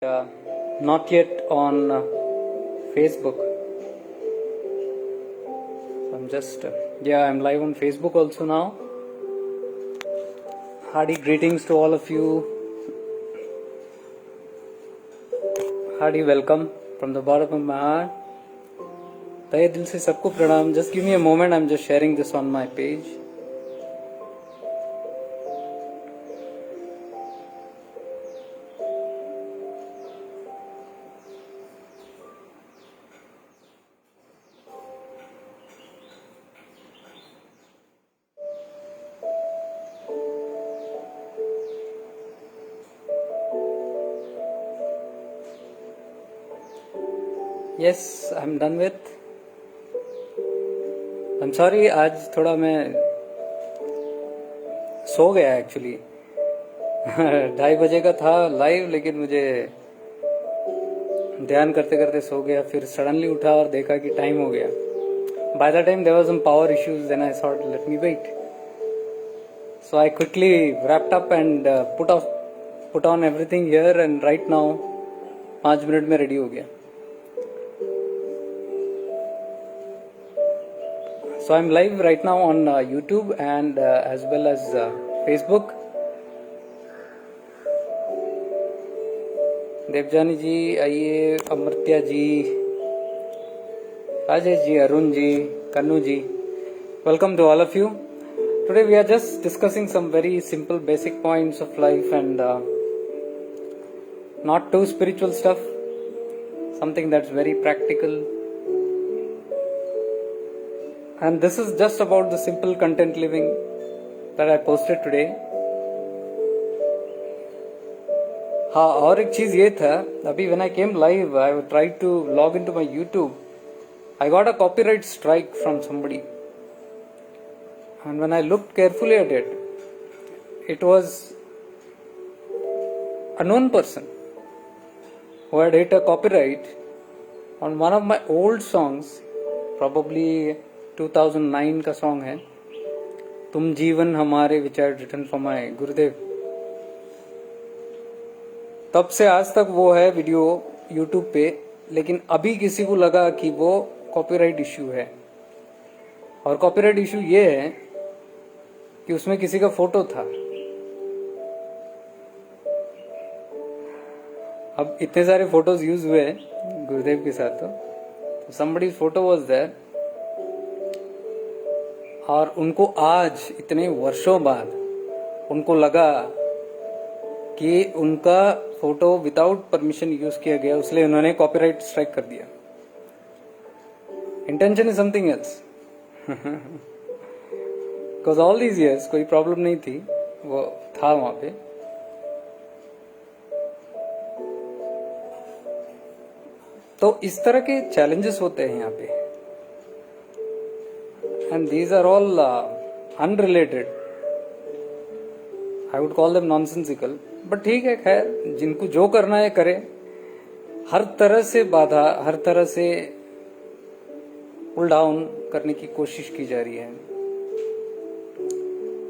Not yet on Facebook. So I'm just, I'm live on Facebook also now. Hearty greetings to all of you. Hearty welcome from the bottom of my heart. तहे दिल से सबको प्रणाम. Just give me a moment. I'm just sharing this on my page. Yes, I'm done with. I'm sorry, आज थोड़ा मैं सो गया actually. 2:30 बजे का था लाइव, लेकिन मुझे ध्यान करते करते सो गया. फिर सडनली उठा और देखा कि टाइम हो गया. By the time there was some power issues, then I thought let me wait. So I quickly wrapped up and put on everything here, and right now 5 minute में रेडी हो गया. So I'm live right now on YouTube and as well as Facebook. Devyani जी आइए, अमृत्या जी, राजेश जी, अरुण जी, कन्नू जी, welcome to all of you. Today we are just discussing some very simple basic points of life and not too spiritual stuff, something that's very practical. And this is just about the simple content living that I posted today. हाँ, और एक चीज ये था, अभी when I came live, I tried to log into my YouTube. I got a copyright strike from somebody. And when I looked carefully at it, it was a known person who had hit a copyright on one of my old songs, probably 2009 का song है, तुम जीवन हमारे, which are written for my Gurudev. तब से आज तक वो है वीडियो यूट्यूब पे, लेकिन अभी किसी को लगा कि वो कॉपीराइट इश्यू है. और कॉपीराइट इश्यू ये है कि उसमें किसी का फोटो था. अब इतने सारे फोटोज यूज हुए गुरुदेव के साथ, तो somebody's फोटो वाज देयर. और उनको आज इतने वर्षों बाद उनको लगा कि उनका फोटो विदाउट परमिशन यूज किया गया, इसलिए उन्होंने कॉपीराइट स्ट्राइक कर दिया. Intention is something else. Because all these years कोई प्रॉब्लम नहीं थी, वो था वहां पे. तो इस तरह के चैलेंजेस होते हैं यहाँ पे. And these are all unrelated. I would call them nonsensical. But ठीक है, खैर जिनको जो करना है करे. हर तरह से बाधा, हर तरह से पुल डाउन करने की कोशिश की जा रही है.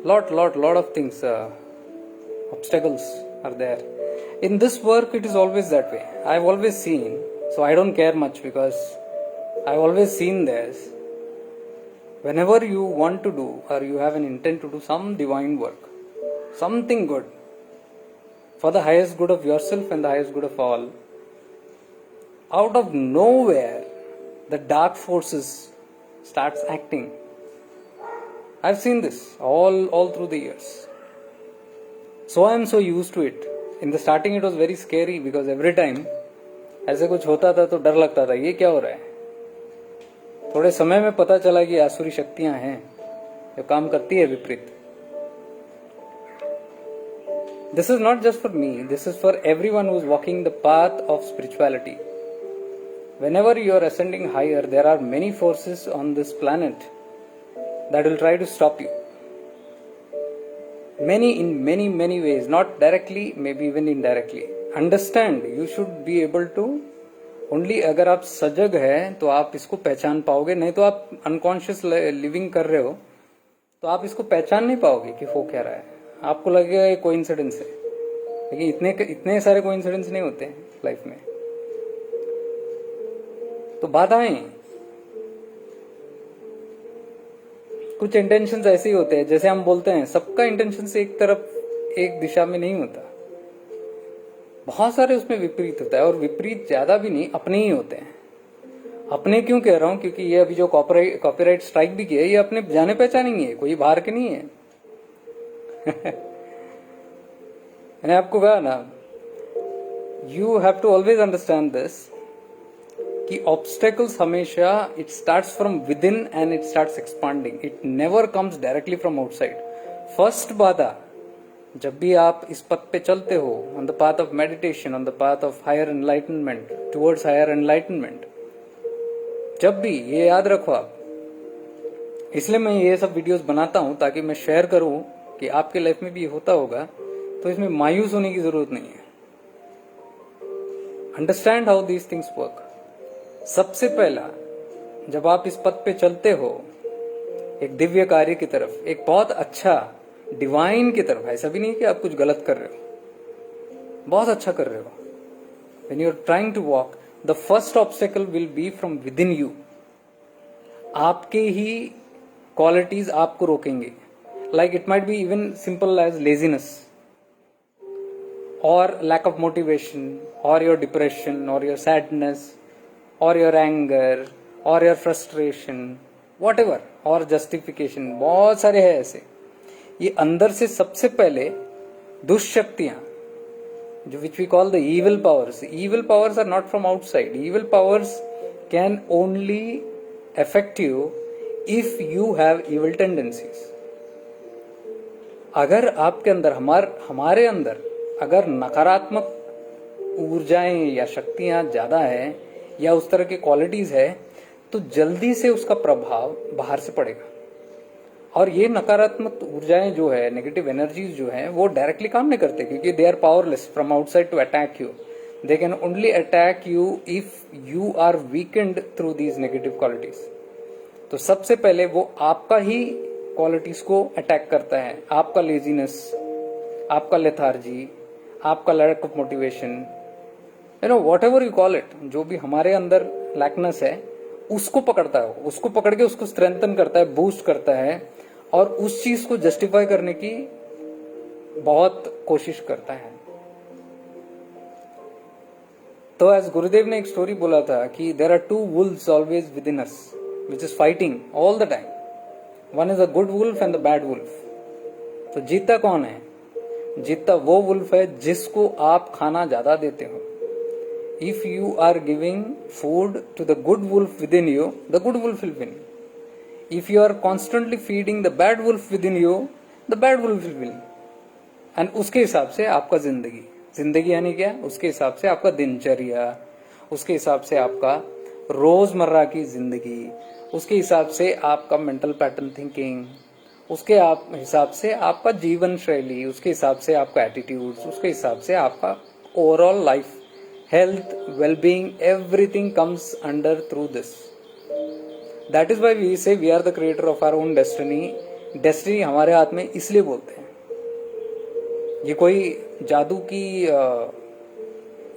Lot of things, obstacles are there. In this work, it is always that way. I've always seen, so I don't care much because I've always seen this. Whenever you want to do or you have an intent to do some divine work, something good for the highest good of yourself and the highest good of all, out of nowhere the dark forces starts acting. I've seen this all through the years. So I am so used to it. In the starting it was very scary because every time ऐसे कुछ होता था तो डर लगता था, ये क्या हो रहा है. थोड़े समय में पता चला कि आसुरी शक्तियां हैं जो काम करती है विपरीत. This is not just for me, this is for everyone who is walking the path of spirituality. Whenever you are ascending higher, there are many forces on this planet that will try to stop you. In many ways, not directly, maybe even indirectly. Understand, you should be able to only अगर आप सजग है तो आप इसको पहचान पाओगे, नहीं तो आप अनकॉन्शियस लिविंग कर रहे हो तो आप इसको पहचान नहीं पाओगे कि हो क्या रहा है. आपको लगेगा ये कोइंसिडेंस है. लेकिन इतने सारे कोइंसिडेंस नहीं होते हैं लाइफ में। तो बाधाएं, कुछ इंटेंशंस ऐसे ही होते हैं, जैसे हम बोलते हैं सबका इंटेंशन से एक तरफ एक दिशा में नहीं होता, बहुत सारे उसमें विपरीत होता है, और विपरीत ज्यादा भी नहीं, अपने ही होते हैं। अपने क्यों कह रहा हूं, क्योंकि ये अभी जो कॉपीराइट स्ट्राइक भी किया है, ये अपने जाने पहचाने नहीं है, कोई बाहर के नहीं है। मैंने आपको कहा ना, you have to always understand this कि ऑब्स्टेकल्स हमेशा it starts from within and it starts expanding, it never comes directly from outside. First बाधा, जब भी आप इस पथ पे चलते हो, on the path of meditation, on the path of higher enlightenment, towards higher enlightenment, जब भी, ये याद रखो आप, इसलिए मैं ये सब वीडियोस बनाता हूं ताकि मैं शेयर करूं कि आपके लाइफ में भी होता होगा, तो इसमें मायूस होने की जरूरत नहीं है। Understand how these things work. सबसे पहला, जब आप इस पथ पे चलते हो एक दिव्य कार्य की तरफ, एक बहुत अच्छा डिवाइन की तरफ, ऐसा भी नहीं कि आप कुछ गलत कर रहे हो, बहुत अच्छा कर रहे हो, when you are trying to walk, the first obstacle will be from within you. आपके ही क्वालिटीज आपको रोकेंगे, like it might be even simple as laziness or lack of motivation or your depression or your sadness or your anger or your frustration, whatever, or justification, बहुत सारे हैं ऐसे। ये अंदर से सबसे पहले दुष्शक्तियां, जो which we call the evil powers are not from outside. Evil powers can only affect you if you have evil tendencies. अगर आपके अंदर, हमारे अंदर अगर नकारात्मक ऊर्जाएं या शक्तियां ज्यादा है या उस तरह की क्वालिटीज है, तो जल्दी से उसका प्रभाव बाहर से पड़ेगा। और ये नकारात्मक ऊर्जाएं जो है, नेगेटिव एनर्जीज जो है, वो डायरेक्टली काम नहीं करते, क्योंकि they are powerless from outside to attack you. They can only attack you if you are weakened through these negative qualities. तो सबसे पहले वो आपका ही क्वालिटीज को अटैक करता है, आपका लेजीनेस, आपका लेथार्जी, आपका lack of motivation, you know, whatever you call it, जो भी हमारे अंदर लैकनेस है उसको पकड़ता है, उसको पकड़ के उसको स्ट्रेंथन करता है, बूस्ट करता है, और उस चीज को जस्टिफाई करने की बहुत कोशिश करता है। तो एज गुरुदेव ने एक स्टोरी बोला था कि there are two wolves always within us which is fighting all the time. One is a good wolf and the bad wolf. तो जीतता कौन है? जीतता वो वुल्फ है जिसको आप खाना ज्यादा देते हो। If you are giving food to the good wolf within you, the good wolf will win. If you are constantly feeding the bad wolf within you, the bad wolf will win. And उसके हिसाब से आपका जिंदगी यानी क्या? उसके हिसाब से आपका दिनचर्या, उसके हिसाब से आपका रोजमर्रा की जिंदगी, उसके हिसाब से आपका मेंटल पैटर्न थिंकिंग, उसके हिसाब से आपका जीवन शैली, उसके हिसाब से आपका एटीट्यूड, उसके हिसाब से आपका overall life, health, well-being, everything comes under through this. That is why we say we are the creator of our own destiny. Destiny हमारे हाथ में इसलिए बोलते हैं, ये कोई जादू की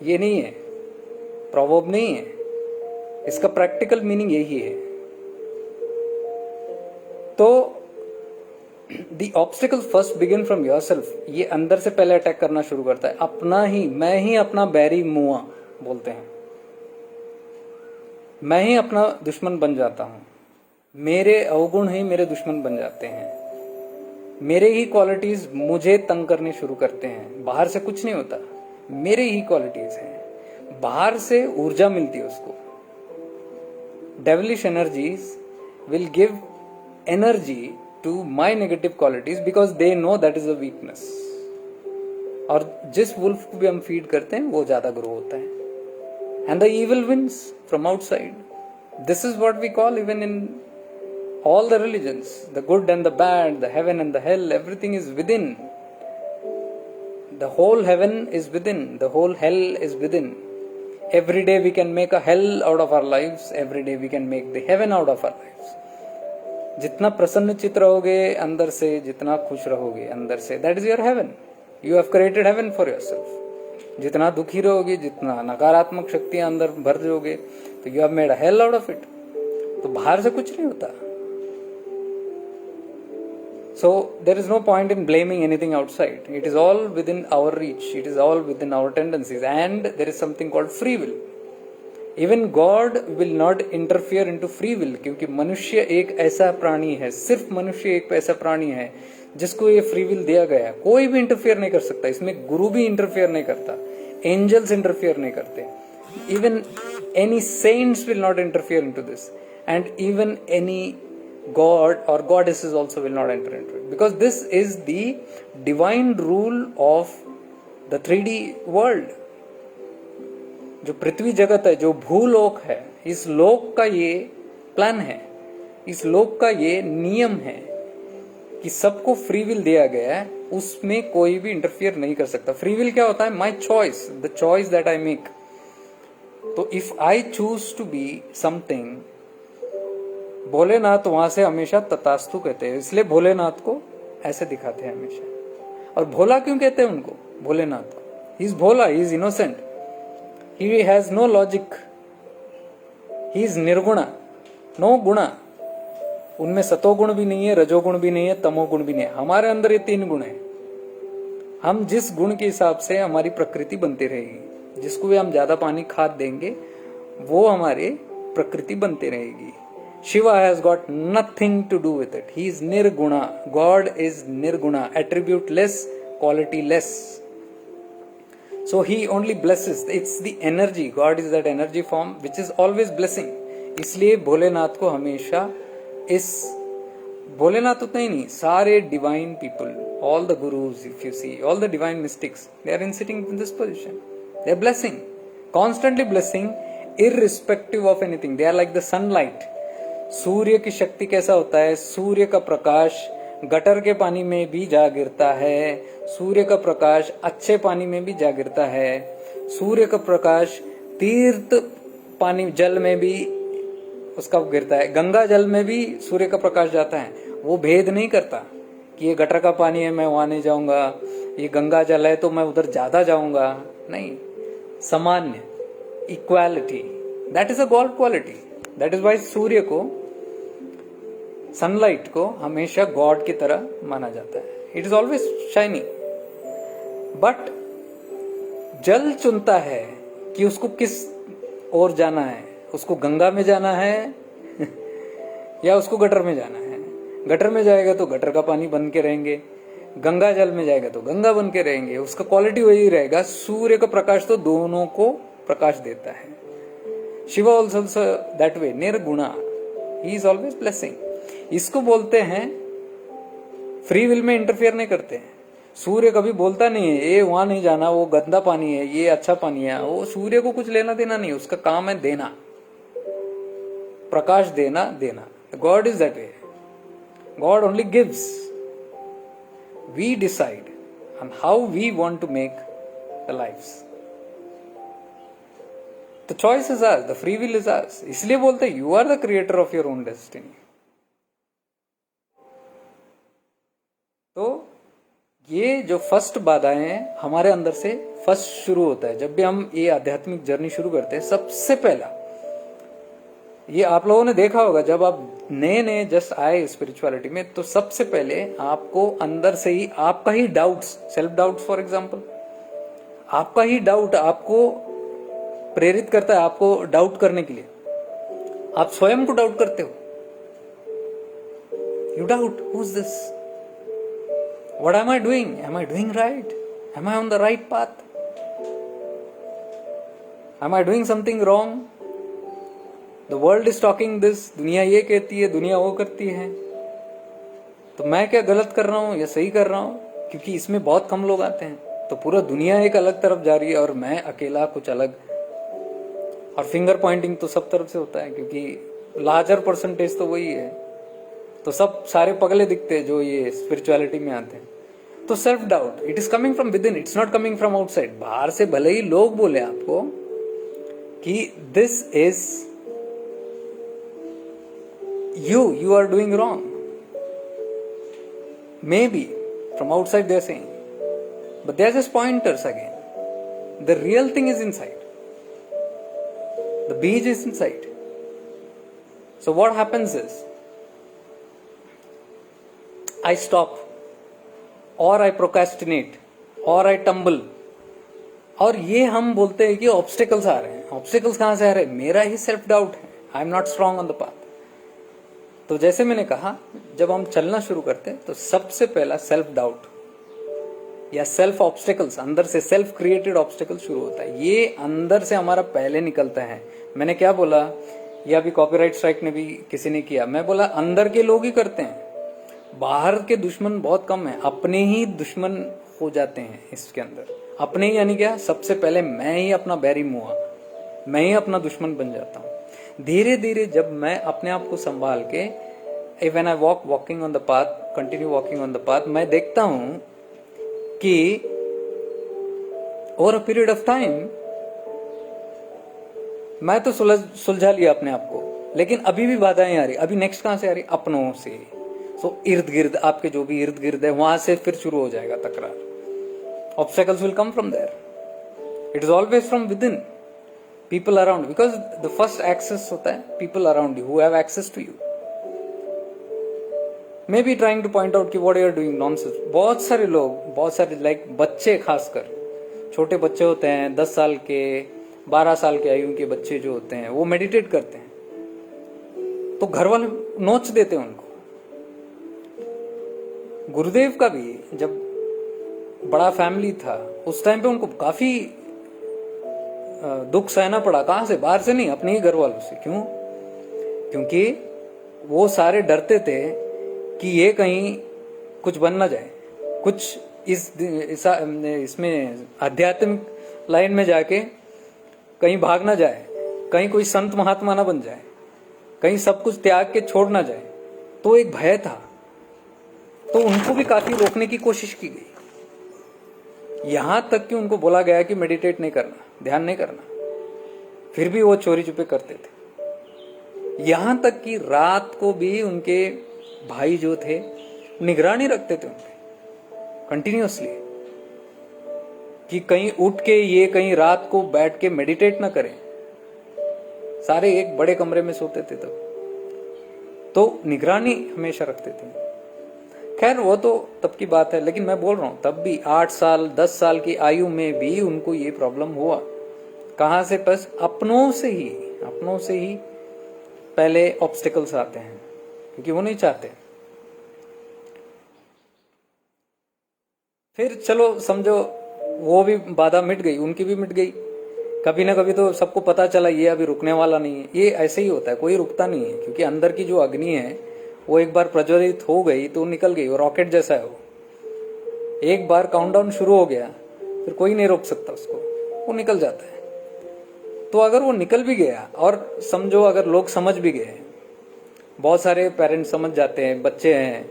ये नहीं है, प्रॉवर्ब नहीं है, इसका प्रैक्टिकल मीनिंग यही है। तो The obstacles first begin from yourself. ये अंदर से पहले अटैक करना शुरू करता है, अपना ही, मैं ही अपना बैरी मुआ बोलते हैं, मैं ही अपना दुश्मन बन जाता हूं, मेरे अवगुण ही मेरे दुश्मन बन जाते हैं, मेरे ही क्वालिटीज मुझे तंग करने शुरू करते हैं। बाहर से कुछ नहीं होता, मेरे ही क्वालिटीज हैं, बाहर से ऊर्जा मिलती है उसको। Devilish energies will give energy to my negative qualities because they know that is a weakness. और जिस वुल्फ को भी हम फीड करते हैं वो ज्यादा ग्रो होता है, and the evil wins from outside. This is what we call even in all the religions, the good and the bad, the heaven and the hell, everything is within. The whole heaven is within, the whole hell is within. Every day we can make a hell out of our lives, every day we can make the heaven out of our lives. जितना प्रसन्न चित रहोगे अंदर से, जितना खुश रहोगे अंदर से, that is your heaven. You have created heaven for yourself. जितना दुखी रहोगे, जितना नकारात्मक शक्तियां अंदर भर जाओगे, तो you have made a hell out of it. तो बाहर से कुछ नहीं होता। So there is no point in blaming anything outside. It is all within our reach. It is all within our tendencies, and there is something called free will. Even God will not interfere into free will, क्योंकि मनुष्य एक ऐसा प्राणी है, सिर्फ मनुष्य एक ऐसा प्राणी है जिसको ये फ्री विल दिया गया है। कोई भी इंटरफेयर नहीं कर सकता इसमें। गुरु भी इंटरफेयर नहीं करता, एंजल्स इंटरफेयर नहीं करते, even any saints will not interfere into this, and even any God or goddesses also will not enter into it, because this is the divine rule of the 3D world. जो पृथ्वी जगत है, जो भूलोक है, इस लोक का ये प्लान है, इस लोक का ये नियम है कि सबको फ्री विल दिया गया है, उसमें कोई भी इंटरफियर नहीं कर सकता। फ्री विल क्या होता है? My choice, the choice that I make. तो if I choose to be something, Bholenath वहां से हमेशा तथास्तु कहते हैं, इसलिए भोलेनाथ को ऐसे दिखाते हैं हमेशा। और भोला क्यों कहते हैं उनको? भोलेनाथ को, ही इज भोला, he is innocent, he has no logic, he is निर्गुणा, नो गुणा। उनमें सतोगुण भी नहीं है, रजोगुण भी नहीं है, तमोगुण भी नहीं है। हमारे अंदर ये 3 गुण है। हम जिस गुण के हिसाब से हमारी प्रकृति बनती रहेगी, जिसको भी हम ज्यादा पानी खाद देंगे, वो हमारी प्रकृति बनती रहेगी। Shiva has got nothing to do with it. He is nirguna. God is nirguna, attribute-less, quality-less. So he only blesses. It's the energy. God is that energy form which is always blessing. इसलिए भोलेनाथ को हमेशा इस भोलेनाथ उतना ही नहीं, सारे divine people, all the gurus, if you see, all the divine mystics, they are sitting in this position. They are blessing, constantly blessing, irrespective of anything. They are like the sunlight. सूर्य की शक्ति कैसा होता है? सूर्य का प्रकाश gutter के पानी में भी जा गिरता है, सूर्य का प्रकाश अच्छे पानी में भी जा गिरता है, सूर्य का प्रकाश तीर्थ पानी जल में भी उसका गिरता है, गंगा जल में भी सूर्य का प्रकाश जाता है। वो भेद नहीं करता कि ये गटर का पानी है मैं वहां नहीं जाऊंगा, ये गंगा जल है तो मैं उधर ज्यादा जाऊंगा, नहीं, सामान्य, equality, that is a god quality. That is why सूर्य को, सनलाइट को हमेशा गॉड की तरह माना जाता है। It is always shining, but जल चुनता है कि उसको किस ओर जाना है, उसको गंगा में जाना है या उसको गटर में जाना है। गटर में जाएगा तो गटर का पानी बन के रहेंगे, गंगा जल में जाएगा तो गंगा बन के रहेंगे, उसका क्वालिटी वही रहेगा। सूर्य का प्रकाश तो दोनों को प्रकाश देता है। शिवा ऑल्सो दैट वे, निर्गुणा, ही इज ऑलवेज ब्लेसिंग। इसको बोलते हैं फ्री विल में इंटरफेयर नहीं करते हैं। सूर्य कभी बोलता नहीं है ये वहां नहीं जाना, वो गंदा पानी है, ये अच्छा पानी है। वो सूर्य को कुछ लेना देना नहीं, उसका काम है देना, प्रकाश देना देना। God is that way, God only gives, we decide on how we want to make the lifes. The choice is ours, the free will is ours. इसलिए बोलते हैं you are the creator of your own destiny. तो ये जो first बाधाएं हैं हमारे अंदर से फर्स्ट शुरू होता है। जब भी हम ये आध्यात्मिक जर्नी शुरू करते हैं, सबसे पहला ये आप लोगों ने देखा होगा, जब आप नए नए जस्ट आए स्पिरिचुअलिटी में, तो सबसे पहले आपको अंदर से ही आपका ही doubts, self doubts for example, आपका ही डाउट आपको प्रेरित करता है, आपको डाउट करने के लिए। आप स्वयं को डाउट करते हो, you doubt who is this, what am I doing? Am I doing right? Am I on the right path? Am I doing something wrong? The world is talking this, दुनिया ये कहती है, दुनिया वो करती है, तो मैं क्या गलत कर रहा हूं या सही कर रहा हूं? क्योंकि इसमें बहुत कम लोग आते हैं, तो पूरा दुनिया एक अलग तरफ जा रही है और मैं अकेला कुछ अलग। और फिंगर पॉइंटिंग तो सब तरफ से होता है, क्योंकि लार्जर परसेंटेज तो वही है, तो सब सारे पगले दिखते हैं जो ये स्पिरिचुअलिटी में आते हैं। तो self doubt, it is coming from with in, it's not coming from outside. बाहर से भले ही लोग बोले आपको कि this is you are doing wrong, maybe from outside they are saying, but they are just pointers again. The real thing is inside. The beach is inside. So what happens is, I stop, or I procrastinate, or I tumble. और ये हम बोलते हैं कि obstacles आ रहे हैं. Obstacles कहां से आ रहे हैं? मेरा ही सेल्फ डाउट है. आई am not strong on the path. तो जैसे मैंने कहा, जब हम चलना शुरू करते हैं तो सबसे पहला सेल्फ डाउट या सेल्फ ऑब्स्टिकल्स, अंदर से सेल्फ क्रिएटेड ऑब्स्टिकल शुरू होता है. ये अंदर से हमारा पहले निकलता है. मैंने क्या बोला, या अभी कॉपीराइट स्ट्राइक ने भी किसी ने किया, मैं बोला अंदर के लोग ही करते हैं, बाहर के दुश्मन बहुत कम है. अपने ही दुश्मन हो जाते हैं इसके अंदर. अपने ही यानी क्या, सबसे पहले मैं ही अपना बैरी मुआ, मैं ही अपना दुश्मन बन जाता हूँ. धीरे धीरे जब मैं अपने आप को संभाल के, when I walking on the path, continue walking on the path, मैं देखता हूं कि over a period of time मैं तो सुलझा लिया अपने आप को, लेकिन अभी भी बाधाएं आ रही. अभी नेक्स्ट कहां से आ रही? अपनों से. सो इर्द गिर्द, आपके जो भी इर्द गिर्द है, वहां से फिर शुरू हो जाएगा तकरार. Obstacles will come from there. It is always from within. People around, because the first access होता है people around you, who have access to you. May be trying to point out कि what you are doing nonsense. बहुत सारे लोग, बहुत सारे like बच्चे, खासकर छोटे बच्चे होते हैं, 10 साल के, 12 साल के आयु के बच्चे जो होते हैं, वो मेडिटेट करते हैं तो घर वाले नोच देते हैं उनको. गुरुदेव का भी जब बड़ा फैमिली था, उस टाइम पे उनको काफी दुख सहना पड़ा. कहां से? बाहर से नहीं, अपने ही घर वालों से. क्यों? क्योंकि वो सारे डरते थे कि ये कहीं कुछ बन ना जाए, कुछ इसमें आध्यात्मिक लाइन में जाके कहीं भाग ना जाए, कहीं कोई संत महात्मा ना बन जाए, कहीं सब कुछ त्याग के छोड़ ना जाए. तो एक भय था. तो उनको भी काफी रोकने की कोशिश की गई. यहां तक कि उनको बोला गया कि मेडिटेट नहीं करना, ध्यान नहीं करना. फिर भी वो चोरी छुपे करते थे. यहां तक कि रात को भी उनके भाई जो थे निगरानी रखते थे उनपे कंटिन्यूअसली, कि कहीं उठ के ये कहीं रात को बैठ के मेडिटेट ना करें. सारे एक बड़े कमरे में सोते थे तब, तो निगरानी हमेशा रखते थे. खैर वो तो तब की बात है, लेकिन मैं बोल रहा हूं तब भी 8 साल 10 साल की आयु में भी उनको ये प्रॉब्लम हुआ. कहां से? बस अपनों से ही पहले ऑब्स्टिकल्स आते हैं, क्योंकि वो नहीं चाहते. फिर चलो समझो वो भी बाधा मिट गई, उनकी भी मिट गई. कभी ना कभी तो सबको पता चला ये अभी रुकने वाला नहीं है. ये ऐसे ही होता है, कोई रुकता नहीं है, क्योंकि अंदर की जो अग्नि है वो एक बार प्रज्वलित हो गई तो निकल गई. वो रॉकेट जैसा है. वो एक बार काउंटडाउन शुरू हो गया, फिर कोई नहीं रोक सकता उसको, वो निकल जाता है. तो अगर वो निकल भी गया, और समझो अगर लोग समझ भी गए, बहुत सारे पेरेंट्स समझ जाते हैं, बच्चे हैं,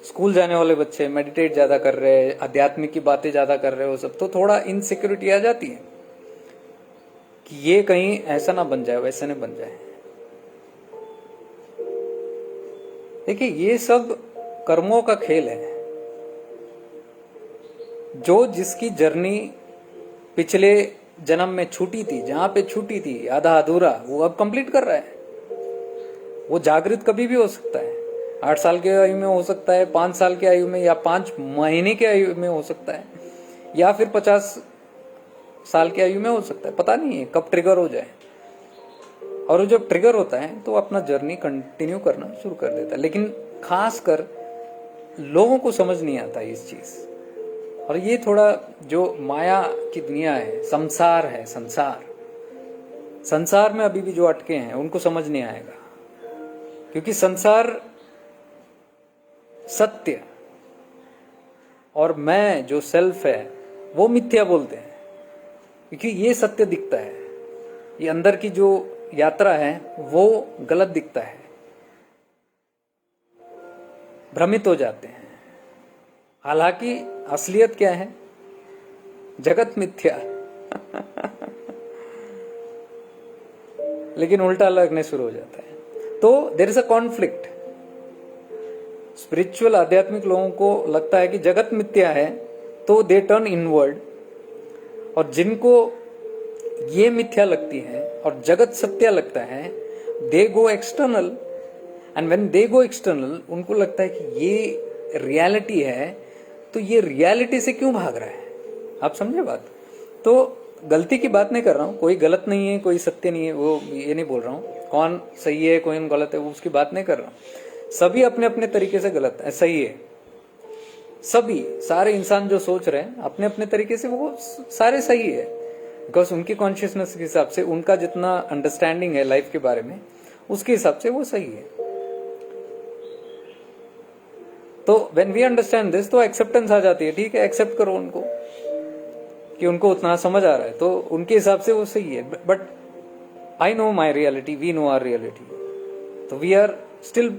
स्कूल जाने वाले बच्चे मेडिटेट ज्यादा कर रहे हैं, आध्यात्मिक की बातें ज्यादा कर रहे हो सब, तो थोड़ा इनसिक्योरिटी आ जाती है कि ये कहीं ऐसा ना बन जाए, वैसा ना बन जाए. देखिए ये सब कर्मों का खेल है. जो जिसकी जर्नी पिछले जन्म में छूटी थी, जहां पे छूटी थी आधा अधूरा, वो अब कंप्लीट कर रहा है. वो जागृत कभी भी हो सकता है. 8 साल के आयु में हो सकता है, 5 साल के आयु में, या 5 महीने के आयु में हो सकता है, या फिर 50 साल के आयु में हो सकता है. पता नहीं है कब ट्रिगर हो जाए. और जब ट्रिगर होता है तो अपना जर्नी कंटिन्यू करना शुरू कर देता है. लेकिन खासकर लोगों को समझ नहीं आता इस चीज. और ये थोड़ा जो माया की दुनिया है, संसार है, संसार में अभी भी जो अटके हैं उनको समझ नहीं आएगा. क्योंकि संसार सत्य और मैं जो सेल्फ है वो मिथ्या बोलते हैं. क्योंकि ये सत्य दिखता है, ये अंदर की जो यात्रा है वो गलत दिखता है. भ्रमित हो जाते हैं. हालांकि असलियत क्या है? जगत मिथ्या. लेकिन उल्टा लगने शुरू हो जाता है. तो there is a conflict. Spiritual आध्यात्मिक लोगों को लगता है कि जगत मिथ्या है तो दे टर्न इनवर्ड, और जिनको ये मिथ्या लगती है और जगत सत्य लगता है, they go external, and when they go external उनको लगता है कि ये रियलिटी है, तो ये रियलिटी से क्यों भाग रहा है। आप समझे बात। तो गलती की बात नहीं कर रहा हूं, कोई गलत नहीं है कोई सत्य नहीं है, वो ये नहीं बोल रहा हूं, कौन सही है कौन गलत है वो उसकी बात नहीं कर रहा हूं। सभी अपने अपने तरीके से गलत है, सही है। सभी सारे इंसान जो सोच रहे हैं अपने अपने तरीके से वो सारे सही है, बिकॉज उनकी कॉन्शियसनेस के हिसाब से, उनका जितना अंडरस्टैंडिंग है लाइफ के बारे में उसके हिसाब से वो सही है। तो व्हेन वी अंडरस्टैंड दिस, तो एक्सेप्टेंस आ जाती है, ठीक है एक्सेप्ट करो उनको कि उनको उतना समझ आ रहा है, तो उनके हिसाब से वो सही है। But I know my reality, we know our reality, तो we are still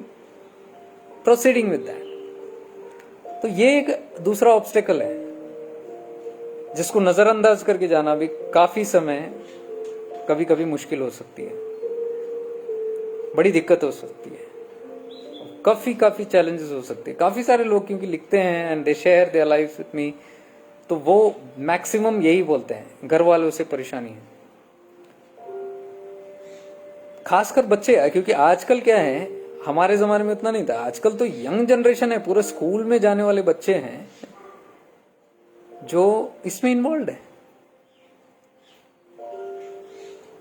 proceeding with that. तो ये एक दूसरा ऑब्स्टेकल है जिसको नजरअंदाज करके जाना भी काफी समय कभी कभी मुश्किल हो सकती है, बड़ी दिक्कत हो सकती है, काफी चैलेंजेस हो सकते हैं। काफी सारे लोग क्योंकि लिखते हैं and they share their life with me, तो वो मैक्सिमम यही बोलते हैं घर वालों से परेशानी है, खासकर बच्चे हैं। क्योंकि आजकल क्या है, हमारे जमाने में इतना नहीं था, आजकल तो यंग जनरेशन है, पूरे स्कूल में जाने वाले बच्चे हैं जो इसमें इन्वॉल्व है।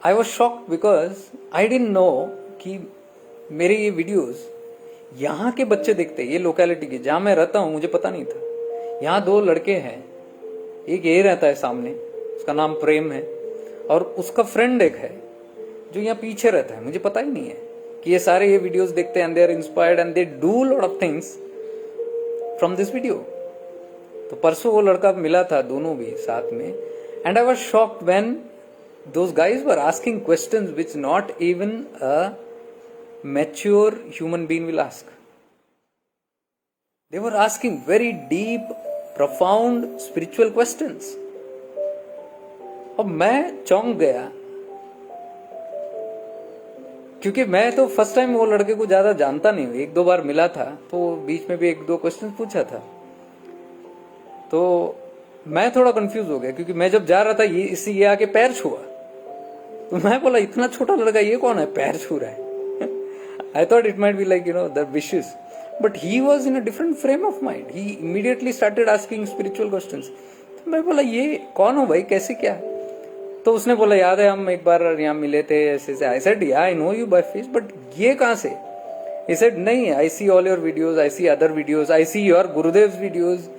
I was shocked because I didn't know कि मेरे ये वीडियोस यहाँ के बच्चे देखते हैं, ये लोकेलिटी के जहां मैं रहता हूं मुझे पता नहीं था। यहाँ 2 लड़के हैं, एक ये रहता है सामने, उसका नाम प्रेम है, और उसका फ्रेंड एक है जो यहाँ पीछे रहता है। मुझे पता ही नहीं है कि ये सारे ये वीडियोस देखते हैं and they are inspired and they do lot of things from this video. तो परसों वो लड़का मिला था, दोनों भी साथ में, and I was shocked when those guys were asking questions which not even a mature human being will ask. They were asking very deep, profound spiritual questions. अब मैं चौंक गया, क्योंकि मैं तो फर्स्ट टाइम वो लड़के को ज्यादा जानता नहीं हूं, 1-2 बार मिला था, तो बीच में भी 1-2 क्वेश्चन पूछा था। तो मैं थोड़ा कंफ्यूज हो गया, क्योंकि मैं जब जा रहा था ये आके पैर छुआ, तो मैं बोला इतना छोटा लड़का ये कौन है पैर छू रहा है। I thought it might be like, the wishes. But he was in a different frame of mind. He immediately started asking spiritual questions. तो मैं बोला ये कौन हो भाई, कैसे क्या? तो उसने बोला याद है हम एक बार यहाँ मिले थे ऐसे से। I said yeah, I know you by face, but ये कहाँ से? He said नहीं, I see all your videos, I see other videos, I see your Gurudev's videos,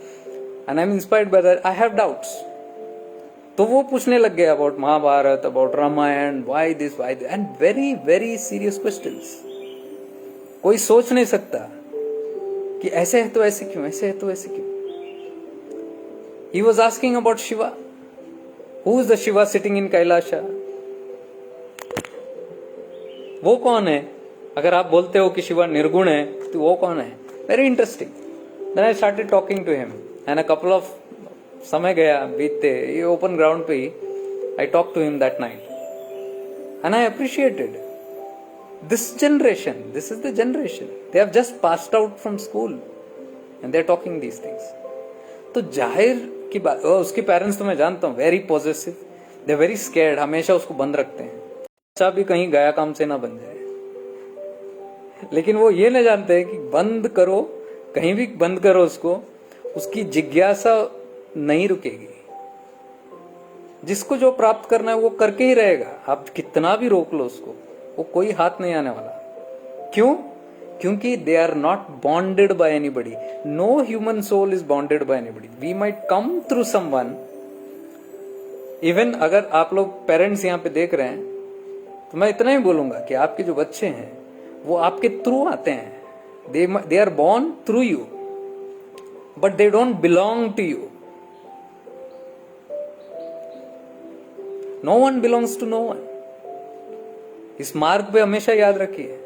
and I'm inspired by that. I have doubts. तो वो पूछने लग गया about Mahabharat, about Ramayan, why this, why that, and very very serious questions. कोई सोच नहीं सकता कि ऐसे है तो ऐसे क्यों, ऐसे है तो ऐसे क्यों। He was asking about Shiva. Who is the Shiva sitting in Kailasha? वो कौन है? अगर आप बोलते हो कि शिवा निर्गुण है तो वो कौन है? Very interesting. Then I started talking to him and a couple of समय गया बीतते, ये ओपन ग्राउंड पे ही I talked to him that night and I appreciated this generation. This is the generation. They have just passed out from school and they are talking these things. तो जाहिर की बात, उसके पेरेंट्स तो मैं जानता हूँ, very positive, they very scared, हमेशा उसको बंद रखते हैं, अच्छा भी कहीं गया काम से ना बन जाए। लेकिन वो ये नहीं जानते हैं कि बंद करो, कहीं भी बंद करो उसको, उसकी जिज्ञासा नहीं रुकेगी। जिसको जो प्राप्त करना है वो करके ही रहेगा, आप कितना भी रोक लो उसको, वो कोई हाथ नहीं आने वाला। क्यों? क्योंकि they are not bonded by anybody. No human soul is bonded by anybody. We might come through someone. Even अगर आप लोग पेरेंट्स यहाँ पे देख रहे हैं तो मैं इतना ही बोलूंगा कि आपके जो बच्चे हैं वो आपके थ्रू आते हैं। They are born through you but they don't belong to you. No one belongs to no one. इस मार्ग पे हमेशा याद रखिए।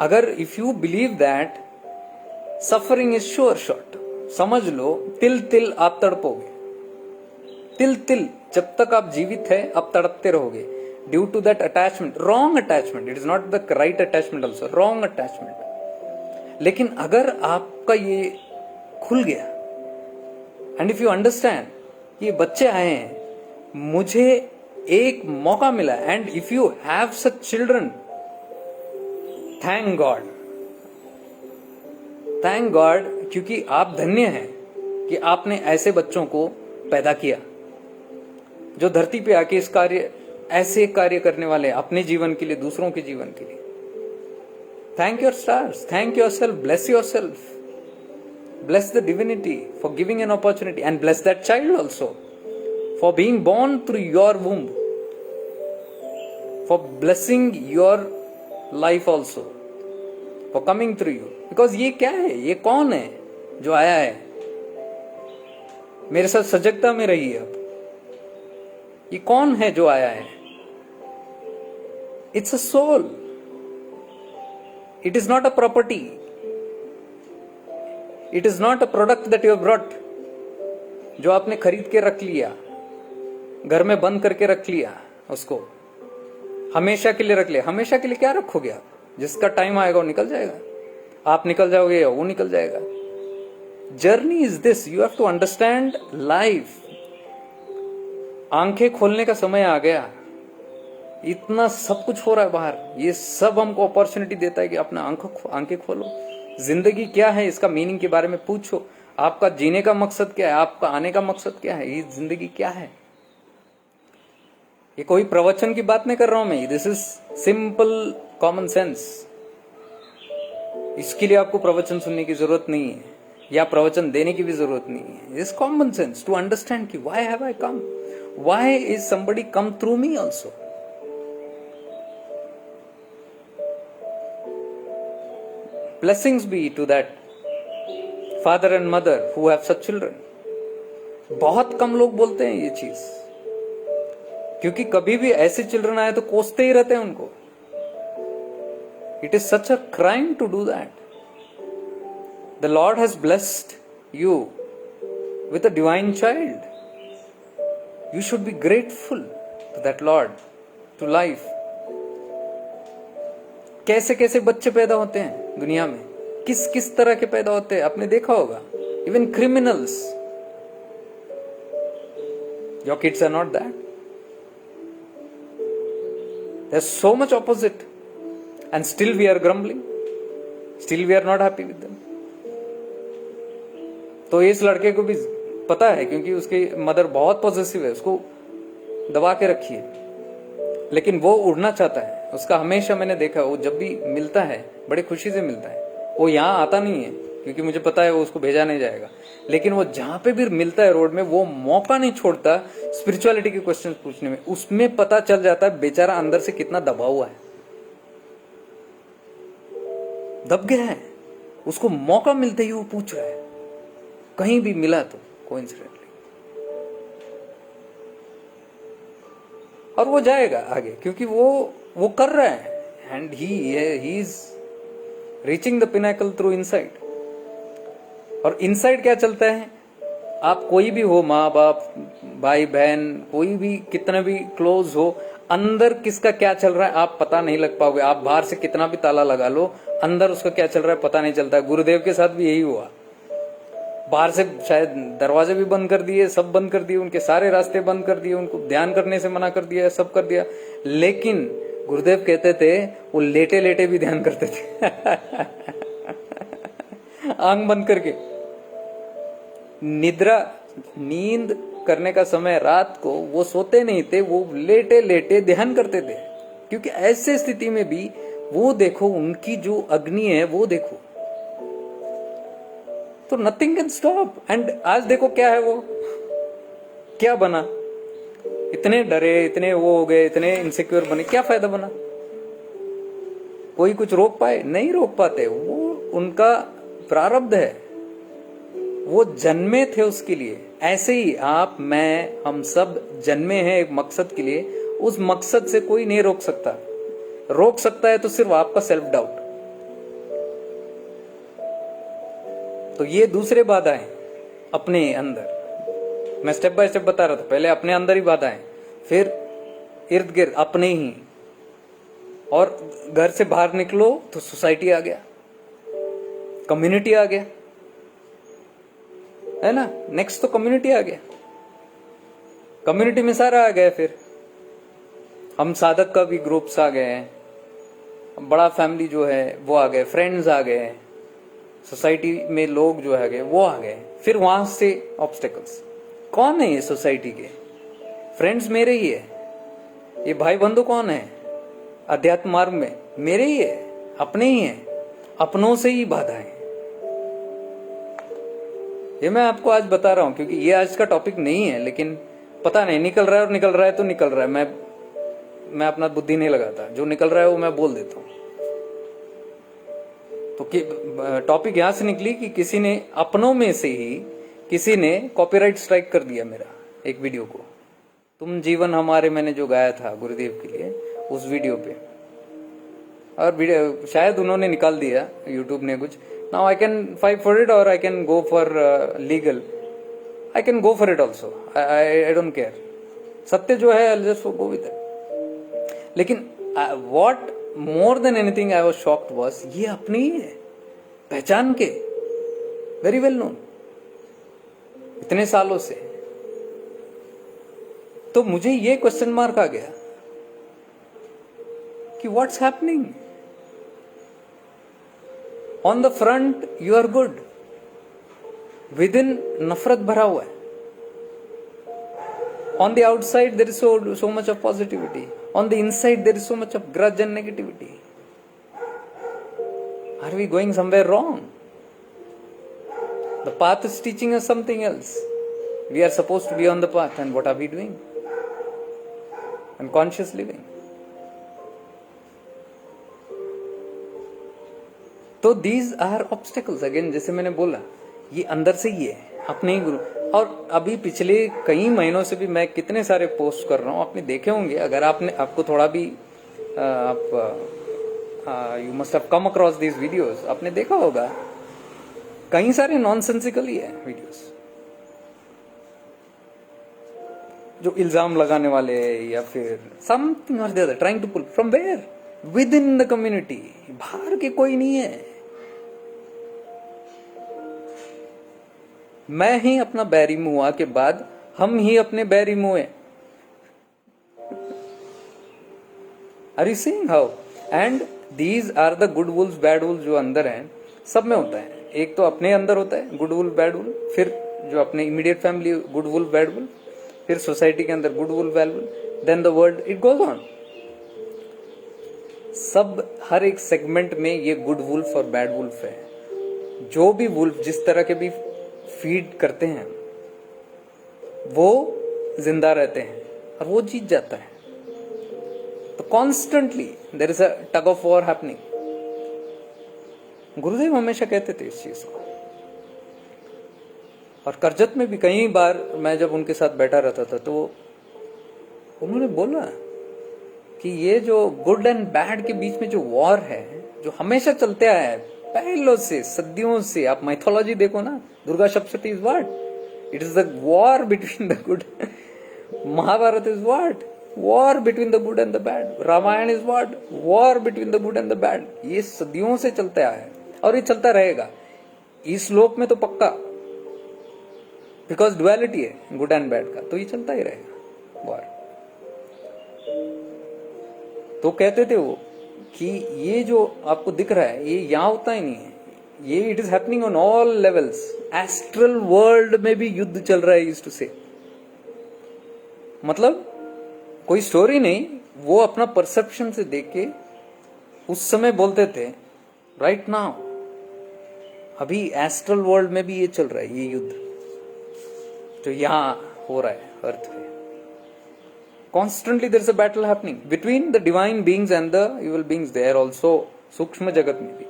अगर if you believe that suffering is sure shot, समझ लो तिल तिल आप तड़पोगे, तिल तिल जब तक आप जीवित है आप तड़पते रहोगे due to that attachment, wrong attachment. It is not the right attachment also, wrong attachment. लेकिन अगर आपका ये खुल गया एंड इफ यू अंडरस्टैंड, ये बच्चे आए हैं, मुझे एक मौका मिला, and if you have such children, thank God, thank God, क्योंकि आप धन्य हैं कि आपने ऐसे बच्चों को पैदा किया जो धरती पे आके इस कार्य, ऐसे कार्य करने वाले, अपने जीवन के लिए, दूसरों के जीवन के लिए। Thank your stars, thank your self, bless your self, bless the divinity for giving an opportunity, and bless that child also for being born through your womb, for blessing your life also, for coming through you. Because ये क्या है, ये कौन है जो आया है मेरे साथ सजगता में रही? अब ये कौन है जो आया है? It's a soul, it is not a property, it is not a product that you have brought, जो आपने खरीद के रख लिया, घर में बंद करके रख लिया, उसको हमेशा के लिए रख लिया। हमेशा के लिए क्या रखोगे आप? जिसका टाइम आएगा वो निकल जाएगा, आप निकल जाओगे या वो निकल जाएगा। Journey is this, you have to understand life. आंखें खोलने का समय आ गया, इतना सब कुछ हो रहा है बाहर, ये सब हमको अपॉर्चुनिटी देता है कि अपना आंखें खोलो। जिंदगी क्या है, इसका मीनिंग के बारे में पूछो। आपका जीने का मकसद क्या है, आपका आने का मकसद क्या है, ये जिंदगी क्या है? ये कोई प्रवचन की बात नहीं कर रहा हूं मैं, this is simple common sense. इसके लिए आपको प्रवचन सुनने की जरूरत नहीं है, या प्रवचन देने की भी जरूरत नहीं है। This common sense to understand कि why have I come, why is somebody come through me also. Blessings be to that father and mother who have such children. बहुत कम लोग बोलते हैं ये चीज, क्योंकि कभी भी ऐसे चिल्ड्रन आए तो कोसते ही रहते हैं उनको। It is such a crime to do that. The Lord has blessed you with a divine child. You should be grateful to that Lord, to life. कैसे कैसे बच्चे पैदा होते हैं दुनिया में, किस किस तरह के पैदा होते हैं, आपने देखा होगा। Even criminals, your kids are not that, there is so much opposite, and still we are grumbling, still we are not happy with them. तो इस लड़के को भी पता है, क्योंकि उसकी मदर बहुत पॉजिटिव है, उसको दबा के रखी है, लेकिन वो उड़ना चाहता है। उसका हमेशा मैंने देखा, वो जब भी मिलता है बड़े खुशी से मिलता है। वो यहाँ आता नहीं है क्योंकि मुझे पता है वो उसको भेजा नहीं जाएगा, लेकिन वो जहां पे भी मिलता है रोड में, वो मौका नहीं छोड़ता स्पिरिचुअलिटी के क्वेश्चन पूछने में। उसमें पता चल जाता है बेचारा अंदर से कितना दबा हुआ है, दब गया है। उसको मौका मिलते ही वो पूछ रहा है, कहीं भी मिला तो कोइंसिडेंटली, और वो जाएगा आगे क्योंकि वो कर रहा है, and he is reaching the Pinnacle through inside. और इनसाइड क्या चलता है, आप कोई भी हो, माँ बाप, भाई बहन, कोई भी कितना भी क्लोज हो, अंदर किसका क्या चल रहा है आप पता नहीं लग पाओगे। आप बाहर से कितना भी ताला लगा लो, अंदर उसका क्या चल रहा है पता नहीं चलता। गुरुदेव के साथ भी यही हुआ, बाहर से शायद दरवाजे भी बंद कर दिए, सब बंद कर दिए, उनके सारे रास्ते बंद कर दिए, उनको ध्यान करने से मना कर दिया, सब कर दिया, लेकिन गुरुदेव कहते थे वो लेटे लेटे भी ध्यान करते थे आंख बंद करके। निद्रा, नींद करने का समय रात को वो सोते नहीं थे, वो लेटे लेटे ध्यान करते थे, क्योंकि ऐसे स्थिति में भी वो देखो उनकी जो अग्नि है वो देखो, तो नथिंग कैन स्टॉप। एंड आज देखो क्या है, वो क्या बना, इतने डरे, इतने वो हो गए, इतने इनसिक्योर बने, क्या फायदा बना? कोई कुछ रोक पाए? नहीं रोक पाते, वो उनका प्रारब्ध है, वो जन्मे थे उसके लिए। ऐसे ही आप, मैं, हम सब जन्मे हैं एक मकसद के लिए, उस मकसद से कोई नहीं रोक सकता। रोक सकता है तो सिर्फ आपका सेल्फ डाउट। तो ये दूसरे बाधाएं अपने अंदर, मैं स्टेप बाय स्टेप बता रहा था, पहले अपने अंदर ही बाधाएं, फिर इर्द गिर्द अपने ही, और घर से बाहर निकलो तो सोसाइटी आ गया, कम्युनिटी आ गया, है ना। नेक्स्ट तो कम्युनिटी आ गया, कम्युनिटी में सारा आ गया, फिर हम साधक का भी ग्रुप्स आ गए, बड़ा फैमिली जो है वो आ गए, फ्रेंड्स आ गए, सोसाइटी में लोग जो है गए वो आ गए, फिर वहां से ऑब्स्टेकल्स। कौन है ये सोसाइटी के फ्रेंड्स? मेरे ही है। ये भाई बंधु कौन है अध्यात्म मार्ग में? मेरे ही है, अपने ही है, अपनों से ही बाधाएं। ये मैं आपको आज बता रहा हूं क्योंकि ये आज का टॉपिक नहीं है, लेकिन पता नहीं निकल रहा है, और निकल रहा है तो निकल रहा है। मैं अपना बुद्धि नहीं लगाता, जो निकल रहा है वो मैं बोल देता हूं। तो टॉपिक यहां से निकली कि किसी ने अपनों में से ही किसी ने कॉपीराइट स्ट्राइक कर दिया मेरा एक वीडियो को। तुम जीवन हमारे, मैंने जो गाया था गुरुदेव के लिए उस वीडियो पे, और वीडियो शायद उन्होंने निकाल दिया, यूट्यूब ने कुछ। Now I can fight for it और I can go for legal, I can go for it also, I don't care. सत्य जो है I just go with it. लेकिन what more than anything I was shocked was, ये अपनी ही है, पहचान के, वेरी वेल नोन, इतने सालों से। तो मुझे ये क्वेश्चन मार्क आ गया कि what's happening. On the front you are good, within नफरत भरा हुआ है। On the outside there is so much of positivity, on the inside there is so much of grudge and negativity. Are we going somewhere wrong? The path is teaching us something else. We are supposed to be on the path, and what are we doing? Unconscious living. तो these are obstacles again, जैसे मैंने बोला, ये अंदर से ही है, अपने ही गुरु। और अभी पिछले कई महीनों से भी मैं कितने सारे पोस्ट कर रहा हूं, आपने देखे होंगे। अगर आपको थोड़ा भी you must have come across these videos, आपने देखा होगा कई सारे नॉनसेंसिकल ही है वीडियोस, जो इल्जाम लगाने वाले या फिर समथिंग और the other, trying to pull from where, within the community, बाहर के कोई नहीं है। मैं ही अपना बैरी मुआ के बाद हम ही अपने बैरी मुए। Are you seeing how? And these are the good wolves, bad wolves जो अंदर हैं, सब में होता है। एक तो अपने अंदर होता है गुड वुल्फ बैड वुल्फ, फिर जो अपने immediate family good wolf bad wolf, फिर सोसाइटी के अंदर good wolf bad wolf, then the world, it goes on. सब हर एक सेगमेंट में ये गुड वुल्फ और बैड वुल्फ है। जो भी वुल्फ जिस तरह के भी फीड करते हैं वो जिंदा रहते हैं और वो जीत जाता है। तो constantly there is a tug of war happening. Gurudev हमेशा कहते थे इस चीज को, और करजत में भी कई बार मैं जब उनके साथ बैठा रहता था तो उन्होंने बोला कि ये जो गुड एंड बैड के बीच में जो वॉर है, जो हमेशा चलते आया है पहलों से, सदियों से। आप माइथोलॉजी देखो ना, Durga Saptashati is what? It is the war between the good. Mahabharata is what? War between the good and the bad. Ramayana is what? War between the good and the bad. ये सदियों से चलते आया है और ये चलता रहेगा। इस श्लोक में तो पक्का, बिकॉज डुअलिटी है गुड एंड बैड का, तो ये चलता ही रहेगा वॉर। तो कहते थे वो कि ये जो आपको दिख रहा है ये यहां होता ही नहीं है, ये it is happening on all levels. Astral world में भी युद्ध चल रहा है, यूज्ड टू से। मतलब कोई स्टोरी नहीं, वो अपना परसेप्शन से देख के उस समय बोलते थे राइट नाउ। अभी एस्ट्रल वर्ल्ड में भी ये चल रहा है, ये युद्ध जो यहां हो रहा है अर्थ पे। Constantly there is a battle happening between the divine beings and the evil beings there also, सूक्ष्म जगत में भी।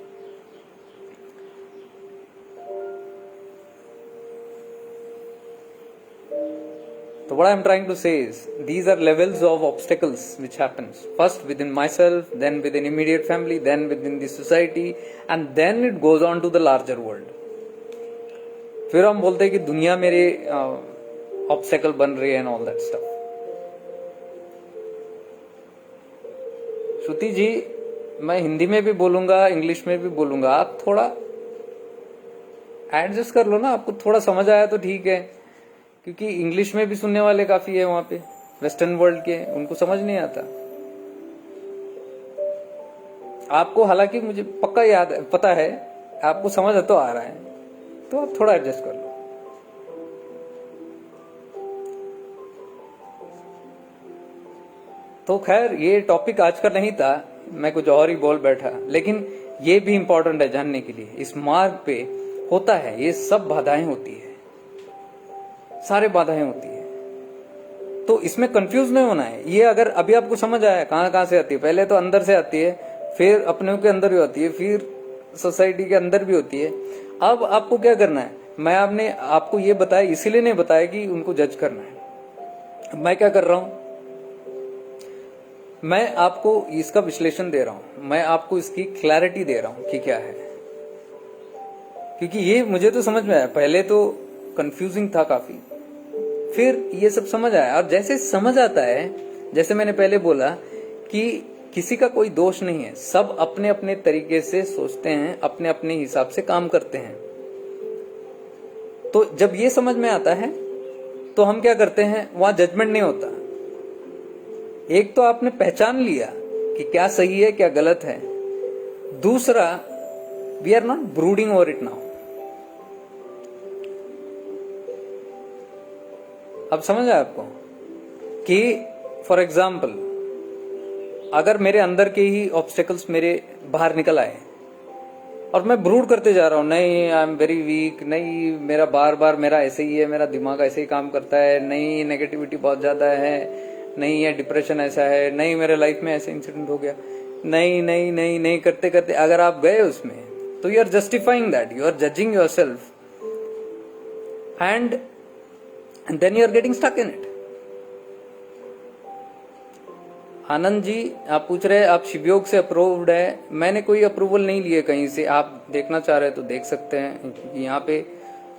So what I am trying to say is these are levels of obstacles which happens first within myself, then within immediate family, then within the society, and then it goes on to the larger world. फिर हम बोलते हैं कि दुनिया मेरे obstacle बन रही है and all that stuff. श्रुति जी, मैं हिंदी में भी बोलूंगा, इंग्लिश में भी बोलूंगा, आप थोड़ा एडजस्ट कर लो ना, आपको थोड़ा समझ आया तो ठीक है, क्योंकि इंग्लिश में भी सुनने वाले काफी है वहां पे, वेस्टर्न वर्ल्ड के, उनको समझ नहीं आता। आपको हालांकि मुझे पक्का याद है, पता है आपको समझ तो आ रहा है, तो आप थोड़ा एडजस्ट कर लो। तो खैर ये टॉपिक आज का नहीं था, मैं कुछ और ही बोल बैठा, लेकिन ये भी इंपॉर्टेंट है जानने के लिए। इस मार्ग पे होता है, ये सब बाधाएं होती है, सारे बाधाएं होती है, तो इसमें कंफ्यूज नहीं होना है। ये अगर अभी आपको समझ आया कहां कहां से आती है, पहले तो अंदर से आती है, फिर अपने के अंदर भी होती है, फिर सोसाइटी के अंदर भी होती है। अब आपको क्या करना है, मैं आपने आपको ये बताया इसीलिए नहीं बताया कि उनको जज करना है। मैं क्या कर रहा हूं, मैं आपको इसका विश्लेषण दे रहा हूं, मैं आपको इसकी क्लैरिटी दे रहा हूं कि क्या है, क्योंकि ये मुझे तो समझ में आया, पहले तो कंफ्यूजिंग था काफी, फिर ये सब समझ आया। और जैसे समझ आता है, जैसे मैंने पहले बोला कि किसी का कोई दोष नहीं है, सब अपने अपने तरीके से सोचते हैं, अपने अपने हिसाब से काम करते हैं। तो जब ये समझ में आता है तो हम क्या करते हैं, वहां जजमेंट नहीं होता। एक तो आपने पहचान लिया कि क्या सही है क्या गलत है, दूसरा we are not brooding over it now. अब समझ आया आपको कि फॉर एग्जाम्पल अगर मेरे अंदर के ही ऑब्स्टेकल्स मेरे बाहर निकल आए और मैं ब्रूड करते जा रहा हूं, नहीं आई एम वेरी वीक, नहीं मेरा बार बार मेरा ऐसे ही है, मेरा दिमाग ऐसे ही काम करता है, नहीं नेगेटिविटी बहुत ज्यादा है, नहीं ये डिप्रेशन ऐसा है, नहीं मेरे लाइफ में ऐसे इंसिडेंट हो गया, नहीं नहीं नहीं नहीं करते करते अगर आप गए उसमें, तो you are justifying that, you are judging yourself, and then you are getting stuck in it. Anand ji आप पूछ रहे हैं आप शिवयोग से अप्रूव्ड है, मैंने कोई अप्रूवल नहीं लिए कहीं से, आप देखना चाह रहे हैं तो देख सकते हैं, यहाँ पे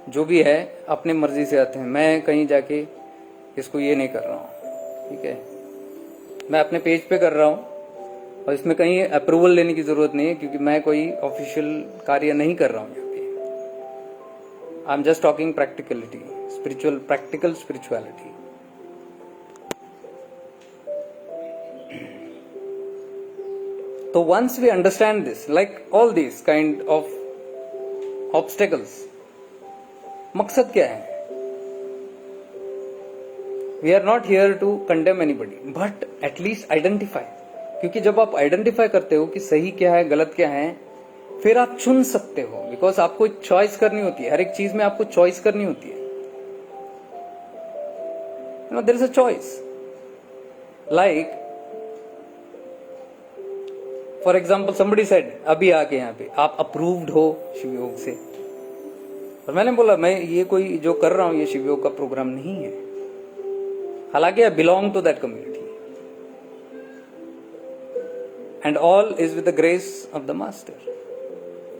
जो भी है अपने मर्जी से आते हैं, मैं कहीं जाके इसको ये नहीं कर रहा हूँ, ठीक है, मैं अपने पेज पे कर रहा हूँ और इसमें कहीं अप्रूवल लेने की जरूरत नहीं है, क्योंकि मैं कोई ऑफिशियल कार्य नहीं कर रहा हूँ यहाँ पे। आई am just talking practicality, spiritual, practical spirituality. So once we understand this, like all these kind of obstacles, मकसद क्या है? We are not here to condemn anybody, but at least identify. क्योंकि जब आप आइडेंटिफाई करते हो कि सही क्या है गलत क्या है, फिर आप चुन सकते हो, बिकॉज आपको एक चॉइस करनी होती है, हर एक चीज में आपको चॉइस करनी होती है। There is a choice, like for example somebody said अभी आके यहाँ पे आप अप्रूव्ड हो शिवयोग से, और मैंने बोला मैं ये कोई जो कर रहा हूं ये शिवयोग का प्रोग्राम नहीं है, हालांकि I belong to that community and all is with the grace of the master,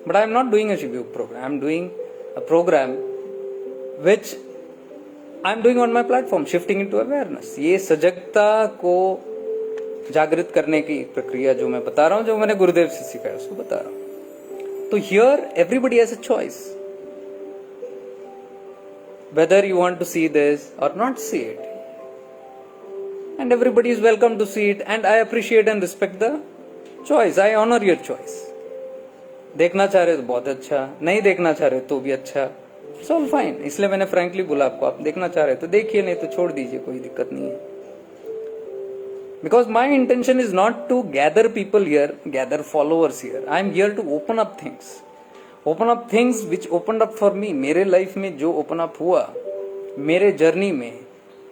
but I am not doing a Shivyog programme, I am doing a programme which I am doing on my platform, shifting into awareness. ये सजगता को जागृत करने की प्रक्रिया जो मैं बता रहा हूं, जो मैंने गुरुदेव से सीखा है उसको बता रहा हूं। तो here everybody has a choice, whether you want to see this or not see it, and everybody is welcome to see it, and I appreciate and respect the choice, I honour your choice. देखना चाह रहे हो तो बहुत अच्छा, नहीं देखना चाह रहे हो तो भी अच्छा, इट्स ऑल फाइन। इसलिए मैंने फ्रैंकली बोला आपको, आप देखना चाह रहे हो तो देखिए, नहीं तो छोड़ दीजिए, कोई दिक्कत नहीं है। Because my intention is not to gather people here, gather followers here. I am here to open up things which opened up for me. मेरे लाइफ में जो ओपन अप हुआ मेरे जर्नी में,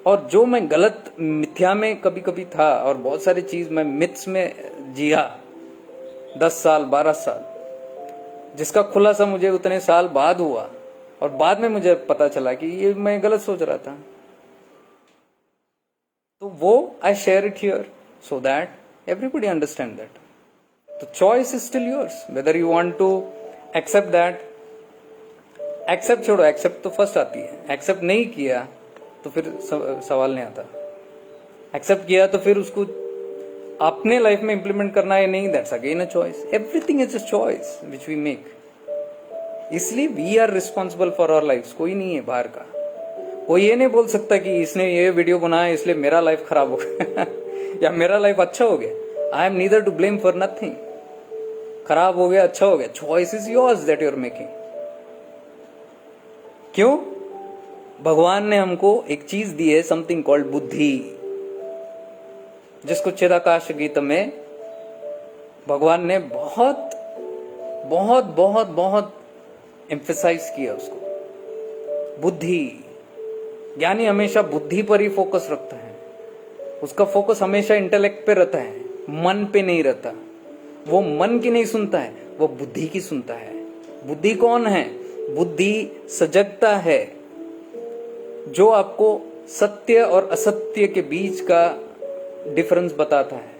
और जो मैं गलत मिथ्या में कभी कभी था, और बहुत सारी चीज मैं मिथ्स में जिया 10 साल 12 साल, जिसका खुलासा मुझे उतने साल बाद हुआ, और बाद में मुझे पता चला कि ये मैं गलत सोच रहा था। तो वो I share it here so that everybody understand that. तो choice is still yours, whether you want to accept that. Accept छोड़ो, एक्सेप्ट तो फर्स्ट आती है, एक्सेप्ट नहीं किया तो फिर सवाल नहीं आता। एक्सेप्ट किया तो फिर उसको अपने लाइफ में इंप्लीमेंट करना है नहीं, that's again a choice. Everything is a choice which we make. इसलिए we are responsible for our life, कोई नहीं है बाहर का। कोई ये नहीं बोल सकता कि इसने ये वीडियो बनाया इसलिए मेरा लाइफ खराब हो गया या मेरा लाइफ अच्छा हो गया। I am neither to blame for nothing. खराब हो गया अच्छा हो गया, choice is yours that you are making. क्यों? भगवान ने हमको एक चीज दी है, समथिंग कॉल्ड बुद्धि, जिसको चिदाकाश गीत में भगवान ने बहुत बहुत बहुत बहुत एम्फेसाइज किया उसको। बुद्धि, ज्ञानी हमेशा बुद्धि पर ही फोकस रखता है, उसका फोकस हमेशा इंटेलेक्ट पे रहता है, मन पे नहीं रहता। वो मन की नहीं सुनता है, वो बुद्धि की सुनता है। बुद्धि कौन है? बुद्धि सजगता है, जो आपको सत्य और असत्य के बीच का डिफरेंस बताता है।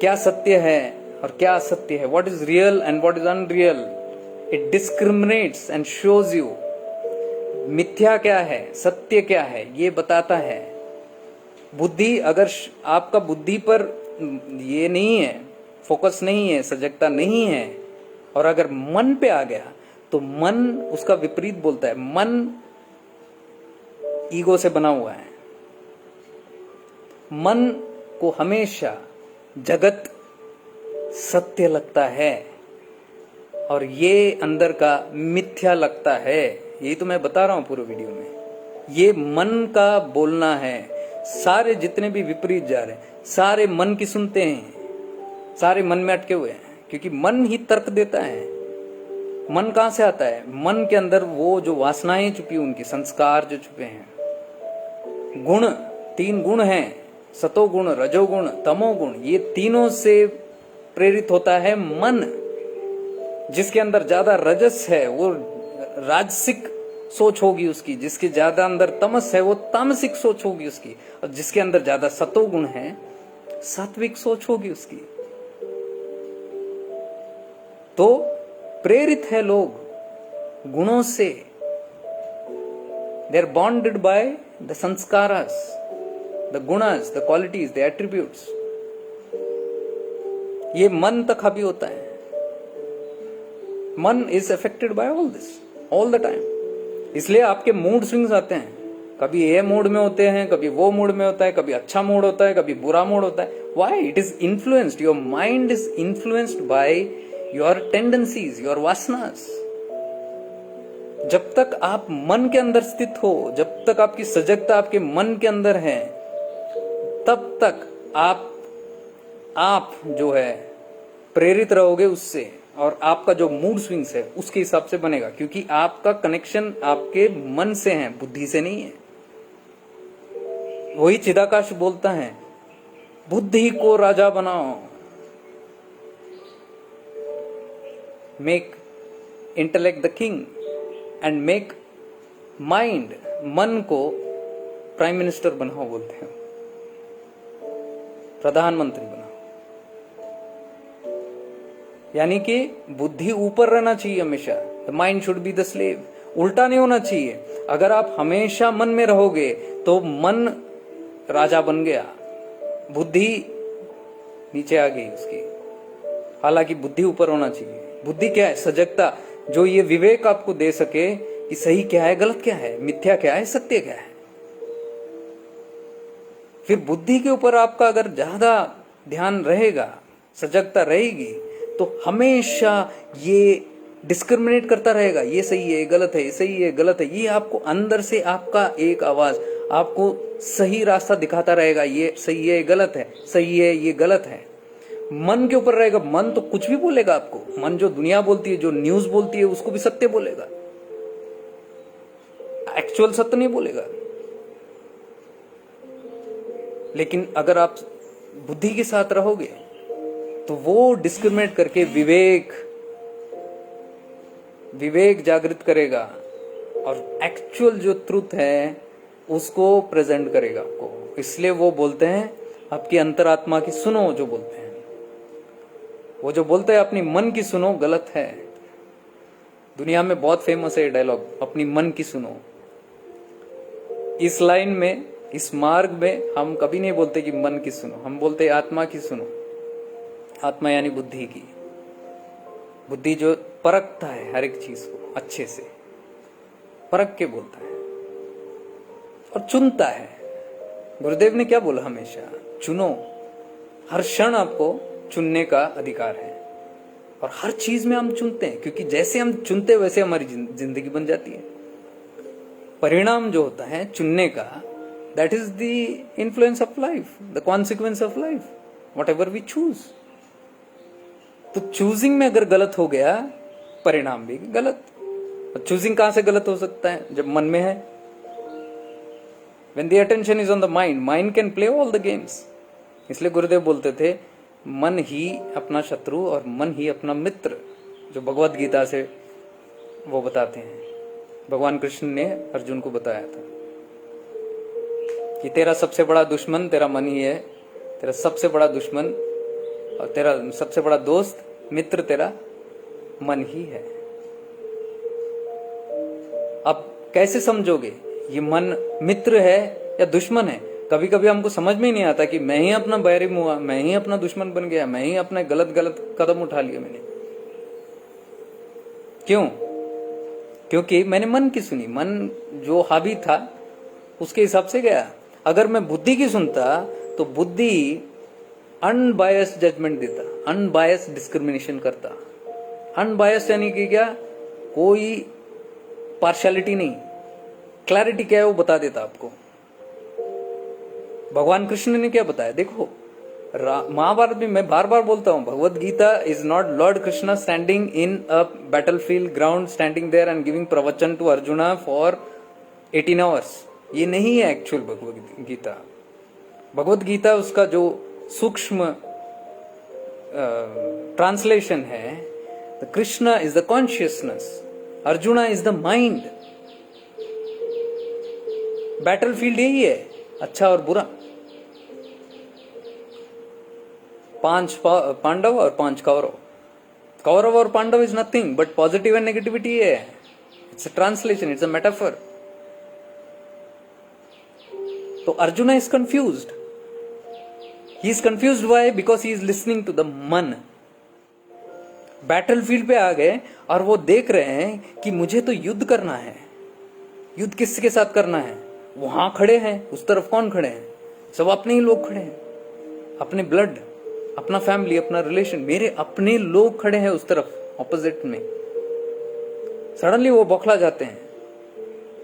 क्या सत्य है और क्या असत्य है, what is real and what is unreal. It discriminates and shows you. मिथ्या क्या है, सत्य क्या है, ये बताता है। बुद्धि, अगर आपका बुद्धि पर ये नहीं है, फोकस नहीं है, सजगता नहीं है, और अगर मन पे आ गया तो मन उसका विपरीत बोलता है। मन ईगो से बना हुआ है। मन को हमेशा जगत सत्य लगता है और ये अंदर का मिथ्या लगता है। यही तो मैं बता रहा हूं पूरे वीडियो में। ये मन का बोलना है। सारे जितने भी विपरीत जा रहे हैं, सारे मन की सुनते हैं, सारे मन में अटके हुए हैं, क्योंकि मन ही तर्क देता है। मन कहां से आता है? मन के अंदर वो जो वासनाएं छुपी, उनके संस्कार जो छुपे हैं। गुण, 3 गुण हैं, सतोगुण, रजोगुण, तमोगुण। ये तीनों से प्रेरित होता है मन। जिसके अंदर ज्यादा रजस है वो राजसिक सोच होगी उसकी, जिसके ज्यादा अंदर तमस है वो तामसिक सोच होगी उसकी, और जिसके अंदर ज्यादा सतोगुण है सात्विक सोच होगी उसकी। तो प्रेरित है लोग गुणों से। They are bonded by the sanskaras, the gunas, the qualities, the attributes. ये मन तक हावी होता है। Mann is affected by all this all the time. इसलिए आपके मूड स्विंग्स आते हैं। कभी ये मूड में होते हैं, कभी वो मूड में होता है, कभी अच्छा मूड होता है, कभी बुरा मूड होता है। Why? It is influenced, your mind is influenced by your tendencies, your vasanas. जब तक आप मन के अंदर स्थित हो, जब तक आपकी सजगता आपके मन के अंदर है, तब तक आप जो है प्रेरित रहोगे उससे, और आपका जो मूड स्विंग्स है उसके हिसाब से बनेगा, क्योंकि आपका कनेक्शन आपके मन से है, बुद्धि से नहीं है। वही चिदाकाश बोलता है, बुद्धि को राजा बनाओ। Make intellect the king and make mind, मन को प्राइम मिनिस्टर बनाओ बोलते हैं, प्रधानमंत्री बनाओ। यानी कि बुद्धि ऊपर रहना चाहिए हमेशा। The mind should be the slave. उल्टा नहीं होना चाहिए। अगर आप हमेशा मन में रहोगे तो मन राजा बन गया, बुद्धि नीचे आ गई उसकी। हालांकि बुद्धि ऊपर होना चाहिए। बुद्धि क्या है? सजगता, जो ये विवेक आपको दे सके कि सही क्या है, गलत क्या है, मिथ्या क्या है, सत्य क्या है। फिर बुद्धि के ऊपर आपका अगर ज्यादा ध्यान रहेगा, सजगता रहेगी, तो हमेशा ये डिस्क्रिमिनेट करता रहेगा, ये सही है, ये गलत है, ये सही है, गलत है। ये आपको अंदर से आपका एक आवाज आपको सही रास्ता दिखाता रहेगा, ये सही है, ये गलत है, सही है, ये गलत है। मन के ऊपर रहेगा। मन तो कुछ भी बोलेगा आपको। मन जो दुनिया बोलती है, जो न्यूज बोलती है, उसको भी सत्य बोलेगा, एक्चुअल सत्य नहीं बोलेगा। लेकिन अगर आप बुद्धि के साथ रहोगे तो वो डिस्क्रिमिनेट करके विवेक जागृत करेगा और एक्चुअल जो ट्रुथ है उसको प्रेजेंट करेगा आपको। इसलिए वो बोलते हैं आपकी अंतरात्मा की सुनो, जो बोलते हैं वो जो बोलते हैं अपनी मन की सुनो, गलत है। दुनिया में बहुत फेमस है ये डायलॉग, अपनी मन की सुनो। इस लाइन में, इस मार्ग में हम कभी नहीं बोलते कि मन की सुनो, हम बोलते आत्मा की सुनो। आत्मा यानी बुद्धि की। बुद्धि जो परखता है हर एक चीज को अच्छे से परख के बोलता है और चुनता है। गुरुदेव ने क्या बोला हमेशा, चुनो। हर क्षण आपको चुनने का अधिकार है और हर चीज में हम चुनते हैं, क्योंकि जैसे हम चुनते हैं वैसे हमारी जिंदगी बन जाती है। परिणाम जो होता है चुनने का, that is the influence of life, the consequence of life, whatever we choose. तो चूजिंग में अगर गलत हो गया, परिणाम भी गलत। चूजिंग कहां से गलत हो सकता है, जब मन में है। When the attention is on the mind, mind can play all the games. इसलिए गुरुदेव बोलते थे मन ही अपना शत्रु और मन ही अपना मित्र, जो भगवत गीता से वो बताते हैं। भगवान कृष्ण ने अर्जुन को बताया था कि तेरा सबसे बड़ा दुश्मन तेरा मन ही है, तेरा सबसे बड़ा दुश्मन और तेरा सबसे बड़ा दोस्त मित्र तेरा मन ही है। अब कैसे समझोगे ये मन मित्र है या दुश्मन है? कभी कभी हमको समझ में ही नहीं आता कि मैं ही अपना बैरी हुआ, मैं ही अपना दुश्मन बन गया, मैं ही अपने गलत गलत कदम उठा लिए मैंने। क्यों? क्योंकि मैंने मन की सुनी, मन जो हावी था उसके हिसाब से गया। अगर मैं बुद्धि की सुनता तो बुद्धि अनबायस्ड जजमेंट देता, अनबायस्ड डिस्क्रिमिनेशन करता। अनबायस्ड यानी कि क्या, कोई पार्शियलिटी नहीं, क्लैरिटी क्या है वो बता देता आपको। भगवान कृष्ण ने क्या बताया देखो, महाभारत में मैं बार बार बोलता हूं, Bhagavad Gita is not lord Krishna standing in a battlefield ground, standing there and giving pravachan to Arjuna for 18 hours. ये नहीं है एक्चुअल भगवत गीता। भगवत गीता उसका जो सूक्ष्म ट्रांसलेशन है, the Krishna is the consciousness, Arjuna is the mind. Battlefield यही है, अच्छा और बुरा। 5 पांडव और 5 कौरव। कौरव और Pandava is nothing but positive and negativity है। It's a translation, it's a metaphor. तो Arjuna is confused. He is confused why? Because he is listening to the mann. Battlefield पे आ गए और वो देख रहे हैं कि मुझे तो युद्ध करना है। युद्ध किसके साथ करना है? वहां खड़े हैं, उस तरफ कौन खड़े हैं? सब अपने ही लोग खड़े हैं, अपने ब्लड, अपना फैमिली, अपना रिलेशन, मेरे अपने लोग खड़े हैं उस तरफ ऑपोजिट में। सडनली वो बौखला जाते हैं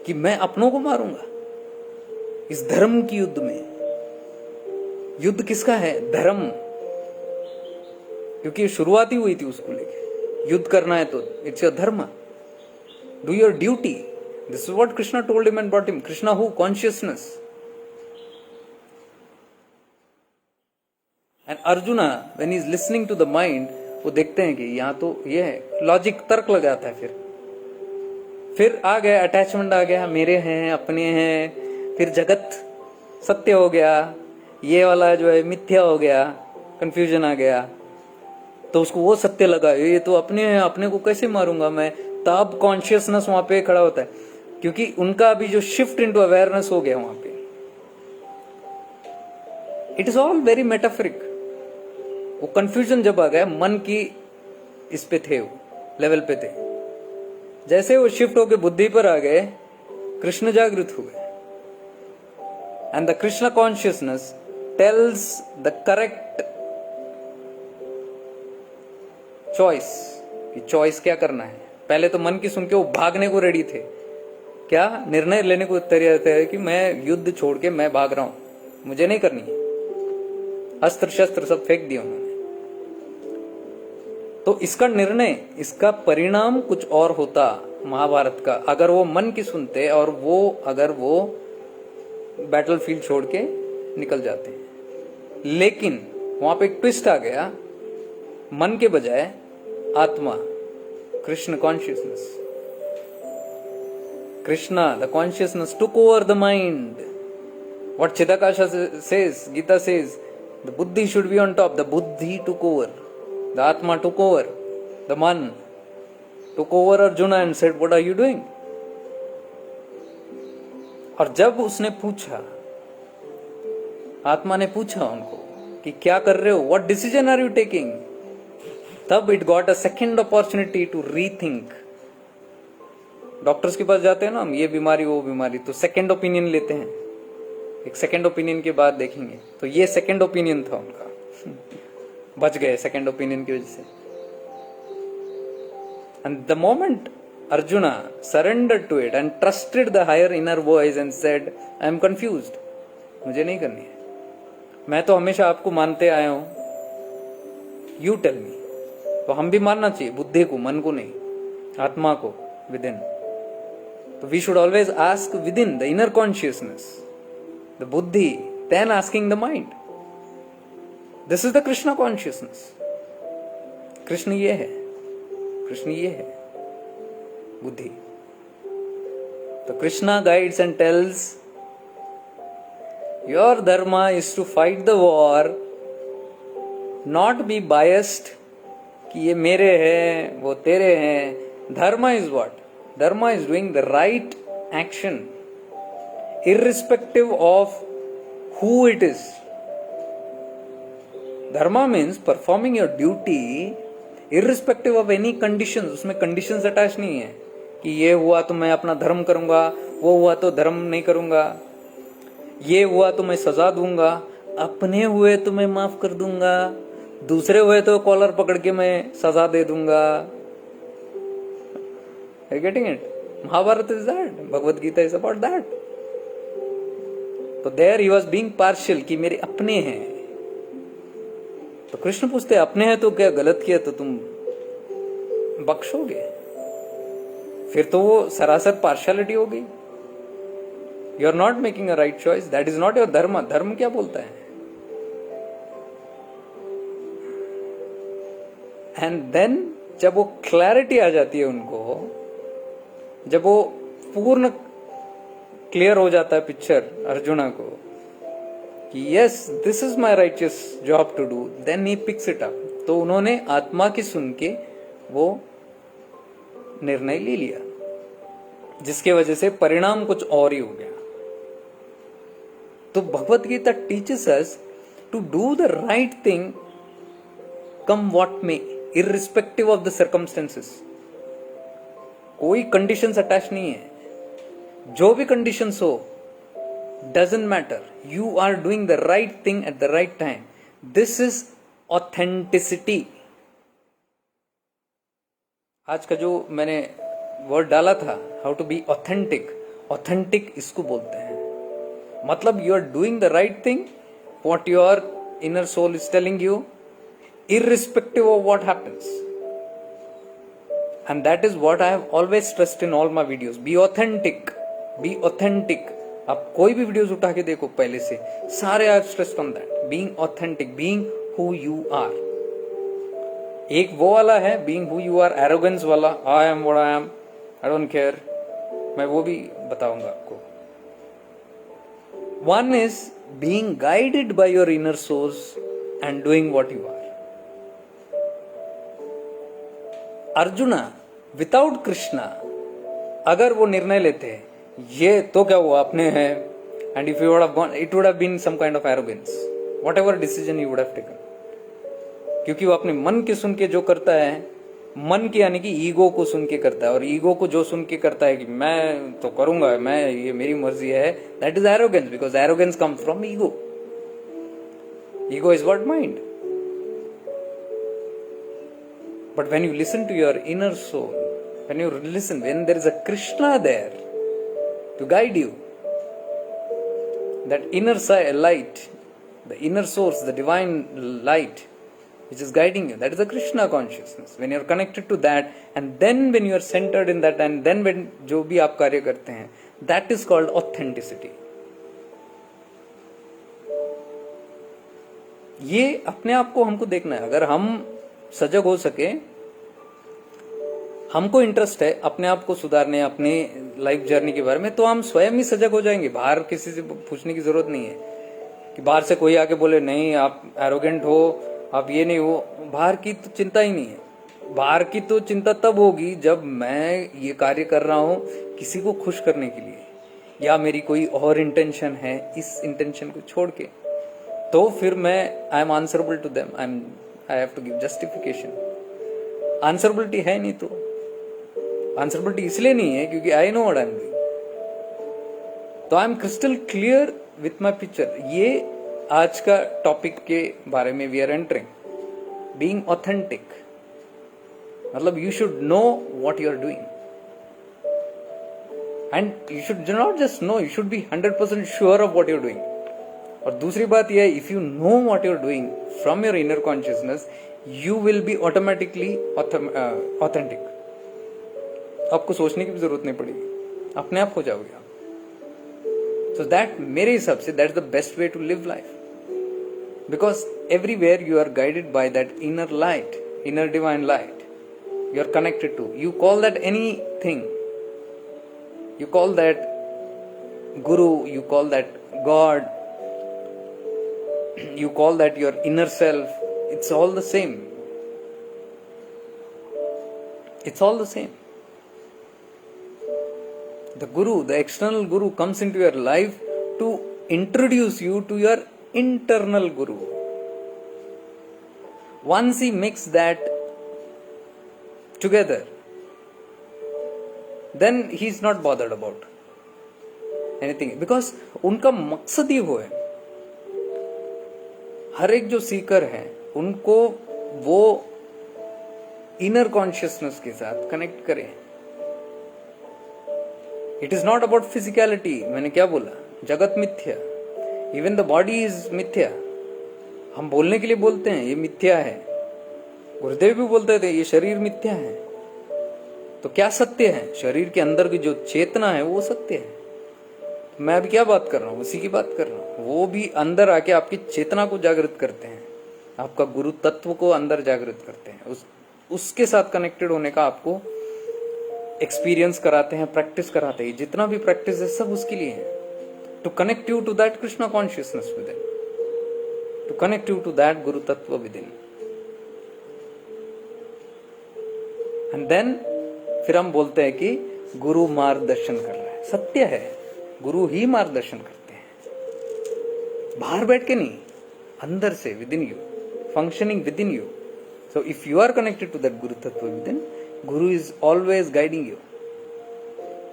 कि मैं अपनों को मारूंगा इस धर्म की युद्ध में। युद्ध किसका है? धर्म। क्योंकि शुरुआत ही हुई थी उसको लेके, युद्ध करना है तो इट्स योर धर्म, do your duty. This is what Krishna told him and brought him. Krishna who? Consciousness. And Arjuna, when he is listening to the mind, वो देखते हैं कि यहाँ तो ये है, लॉजिक, तर्क लगाता है। फिर आ गया अटैचमेंट, आ गया मेरे हैं, अपने हैं। फिर जगत सत्य हो गया, ये वाला जो है मिथ्या हो गया, कंफ्यूजन आ गया। तो उसको वो सत्य लगा, ये तो अपने हैं, अपने को कैसे मारूंगा मैं? तब कॉन्शियसनेस वहां पे खड़ा होता है, क्योंकि उनका अभी जो शिफ्ट इनटू अवेयरनेस हो गया वहां पे। It is all very metaphoric. वो कंफ्यूजन जब आ गया, मन की इस पे थे, वो लेवल पे थे। जैसे वो शिफ्ट होके बुद्धि पर आ गए, कृष्ण जागृत हो गए। And the Krishna consciousness tells the correct choice, कि चॉइस क्या करना है। पहले तो मन की सुन के वो भागने को रेडी थे, क्या निर्णय लेने को तैयार थे कि मैं युद्ध छोड़ के मैं भाग रहा हूं, मुझे नहीं करनी है। अस्त्र शस्त्र सब फेंक दिए उन्होंने। तो इसका निर्णय, इसका परिणाम कुछ और होता महाभारत का, अगर वो मन की सुनते और अगर वो बैटलफील्ड छोड़ के निकल जाते। लेकिन वहां पे एक ट्विस्ट आ गया, मन के बजाय आत्मा, Krishna consciousness, Krishna, the consciousness took over the mind. What Chidakasha says, Gita says, the buddhi should be on top. The buddhi took over. The Atma took over. The man took over Arjuna and said, what are you doing? और जब उसने पूछा, आत्मा ने पूछा उनको कि क्या कर रहे हो, what decision are you taking? तब it got a second opportunity to rethink. Doctors के पास जाते हैं ना हम, ये बीमारी वो बीमारी, तो सेकेंड ओपिनियन लेते हैं, एक सेकेंड ओपिनियन के बाद देखेंगे। तो ये सेकेंड ओपिनियन था उनका, बच गए सेकेंड ओपिनियन की वजह से। And the moment Arjuna surrendered to it and trusted the higher inner voice and said I am confused, मुझे नहीं करनी है, मैं तो हमेशा आपको मानते आया हूं, यू टेल मी। तो हम भी मानना चाहिए बुद्धि को, मन को नहीं, आत्मा को, विद इन। तो we should always ask within the inner consciousness, the buddhi, then asking the mind. This is the Krishna consciousness. Krishna ये है, कृष्ण ये है बुद्धि। तो Krishna guides and tells your dharma is to fight the war, not be biased कि ये मेरे हैं वो तेरे हैं। Dharma is what? Dharma is doing the right action irrespective of who it is. Dharma means performing your duty irrespective of any conditions. उसमें conditions attached नहीं है कि ये हुआ तो मैं अपना धर्म करूंगा, वो हुआ तो धर्म नहीं करूंगा, ये हुआ तो मैं सजा दूंगा, अपने हुए तो मैं माफ कर दूंगा, दूसरे हुए तो कॉलर पकड़ के मैं सजा दे दूंगा। Are you getting it? Mahabharata is that. Bhagavad Gita is about that. तो there he was being partial कि मेरे अपने हैं। तो कृष्ण पूछते अपने हैं तो क्या गलत किया तो तुम बख्शोगे? फिर तो वो सरासर पार्शियलिटी हो गई। You are not making a right choice, that is not your dharma. धर्म क्या बोलता है? एंड देन जब वो क्लैरिटी आ जाती है उनको, जब वो पूर्ण क्लियर हो जाता है पिक्चर अर्जुना को कि yes this is my righteous job to do, then he picks it up. तो उन्होंने आत्मा की सुन के वो निर्णय ले लिया, जिसके वजह से परिणाम कुछ और ही हो गया। तो Bhagavad Gita teaches us to do the right thing come what may, irrespective of the circumstances. कोई कंडीशंस अटैच नहीं है, जो भी कंडीशंस हो doesn't matter, you are doing the right thing at the right time. This is authenticity. आज का जो मैंने वर्ड डाला था, how to be authentic, authentic इसको बोलते हैं। मतलब you are doing the right thing, what your inner soul is telling you, irrespective of what happens. And that is what I have always stressed in all my videos. Be authentic. Be authentic. आप कोई भी videos उठा के देखो पहले से, सारे I have stressed on that. Being authentic, being who you are. एक वो वाला है being who you are, arrogance वाला, I am what I am, I don't care. मैं वो भी बताऊंगा आपको. One is being guided by your inner source and doing what you are. Arjuna without Krishna अगर वो निर्णय लेते ये तो क्या हुआ अपने हैं, and if you would have gone it would have been some kind of arrogance, whatever decision you would have taken. क्योंकि वो अपने मन के सुन के जो करता है, मन के यानी कि ईगो को सुन के करता है, और ईगो को जो सुन के करता है कि मैं तो करूंगा, मैं ये मेरी मर्जी है, that is arrogance, because arrogance comes from ego. Ego is what? Mind. But when you listen to your inner soul, when there is a Krishna there to guide you, that inner light, the inner source, the divine light which is guiding you, that is the Krishna consciousness. When you are connected to that, and then when you are centered in that, and then when जो भी आप कार्य करते हैं, that is called authenticity. ये अपने आप को हमको देखना है. अगर हम सजग हो सके, हमको इंटरेस्ट है अपने आप को सुधारने, अपने लाइफ जर्नी के बारे में, तो हम स्वयं ही सजग हो जाएंगे. बाहर किसी से पूछने की जरूरत नहीं है कि बाहर से कोई आके बोले नहीं आप एरोगेंट हो, आप ये नहीं हो. बाहर की तो चिंता ही नहीं है. बाहर की तो चिंता तब होगी जब मैं ये कार्य कर रहा हूं किसी को खुश करने के लिए, या मेरी कोई और इंटेंशन है, इस इंटेंशन को छोड़ के, तो फिर मैं I am answerable to them, I have to give justification. Answerability है नहीं, तो आंसरबिलिटी इसलिए नहीं है क्योंकि I know what I am doing. तो I am crystal clear with my picture. ये आज का टॉपिक के बारे में we are entering, being authentic. मतलब you should know what you are doing and you should not just know, you should be 100% sure of what you are doing. और दूसरी बात यह है, if you know what you are doing from your inner consciousness, you will be automatically authentic. आपको सोचने की भी जरूरत नहीं पड़ेगी, अपने आप हो जाओगे आप। सो दैट, मेरे हिसाब से that is the best way to live life, because everywhere you are guided by that inner light, inner divine light you are connected to. You call that anything. You call that Guru, you call that God, you call that your inner self. It's all the same. It's all the same. The Guru, the external Guru comes into your life to introduce you to your internal Guru. Once he makes that together, then he is not bothered about anything, because उनका मकसद ही वो है। हर एक जो सीकर है उनको वो inner consciousness के साथ कनेक्ट करें। It is not about physicality. मैंने क्या बोला, जगत मिथ्या, इवन द बॉडी इज मिथ्या। हम बोलने के लिए बोलते हैं ये मिथ्या है, गुरुदेव भी बोलते थे ये शरीर मिथ्या है। तो क्या सत्य है? शरीर के अंदर की जो चेतना है वो सत्य है। मैं अभी क्या बात कर रहा हूँ, उसी की बात कर रहा हूँ। वो भी अंदर आके आपकी चेतना को जागृत करते हैं, आपका गुरु तत्व को अंदर जागृत करते हैं। उसके साथ कनेक्टेड होने का आपको एक्सपीरियंस कराते हैं, प्रैक्टिस कराते हैं। जितना भी प्रैक्टिस है सब उसके लिए है, to connect you to that Krishna consciousness within, to connect you to that guru tattva within. And then फिर हम बोलते हैं कि गुरु मार्गदर्शन कर रहा है। सत्य है, गुरु ही मार्गदर्शन करते हैं, बाहर बैठ के नहीं, अंदर से, within you, functioning within you. So if you are connected to that guru tattva within, guru is always guiding you.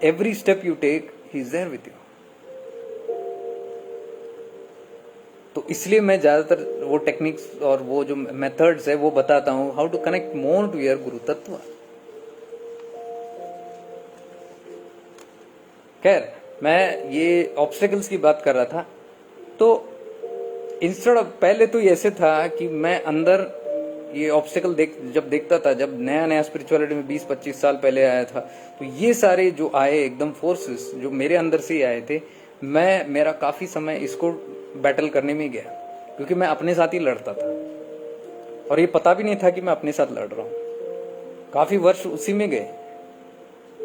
Every step you take, he is there with you. तो इसलिए मैं ज्यादातर वो टेक्निक्स और वो जो मेथड्स है वो बताता हूं, how to connect more to your guru tattva. खैर, मैं ये ऑब्स्टेकल्स की बात कर रहा था। तो इंस्टेड ऑफ, पहले तो ऐसे था कि मैं अंदर ये ऑब्स्टेकल जब देखता था, जब नया नया स्पिरिचुअलिटी में 20-25 साल पहले आया था, तो ये सारे जो आए एकदम फोर्सेस जो मेरे अंदर से ही आए थे, मेरा काफी समय इसको बैटल करने में गया, क्योंकि मैं अपने साथ ही लड़ता था और ये पता भी नहीं था कि मैं अपने साथ लड़ रहा हूं। काफी वर्ष उसी में गए,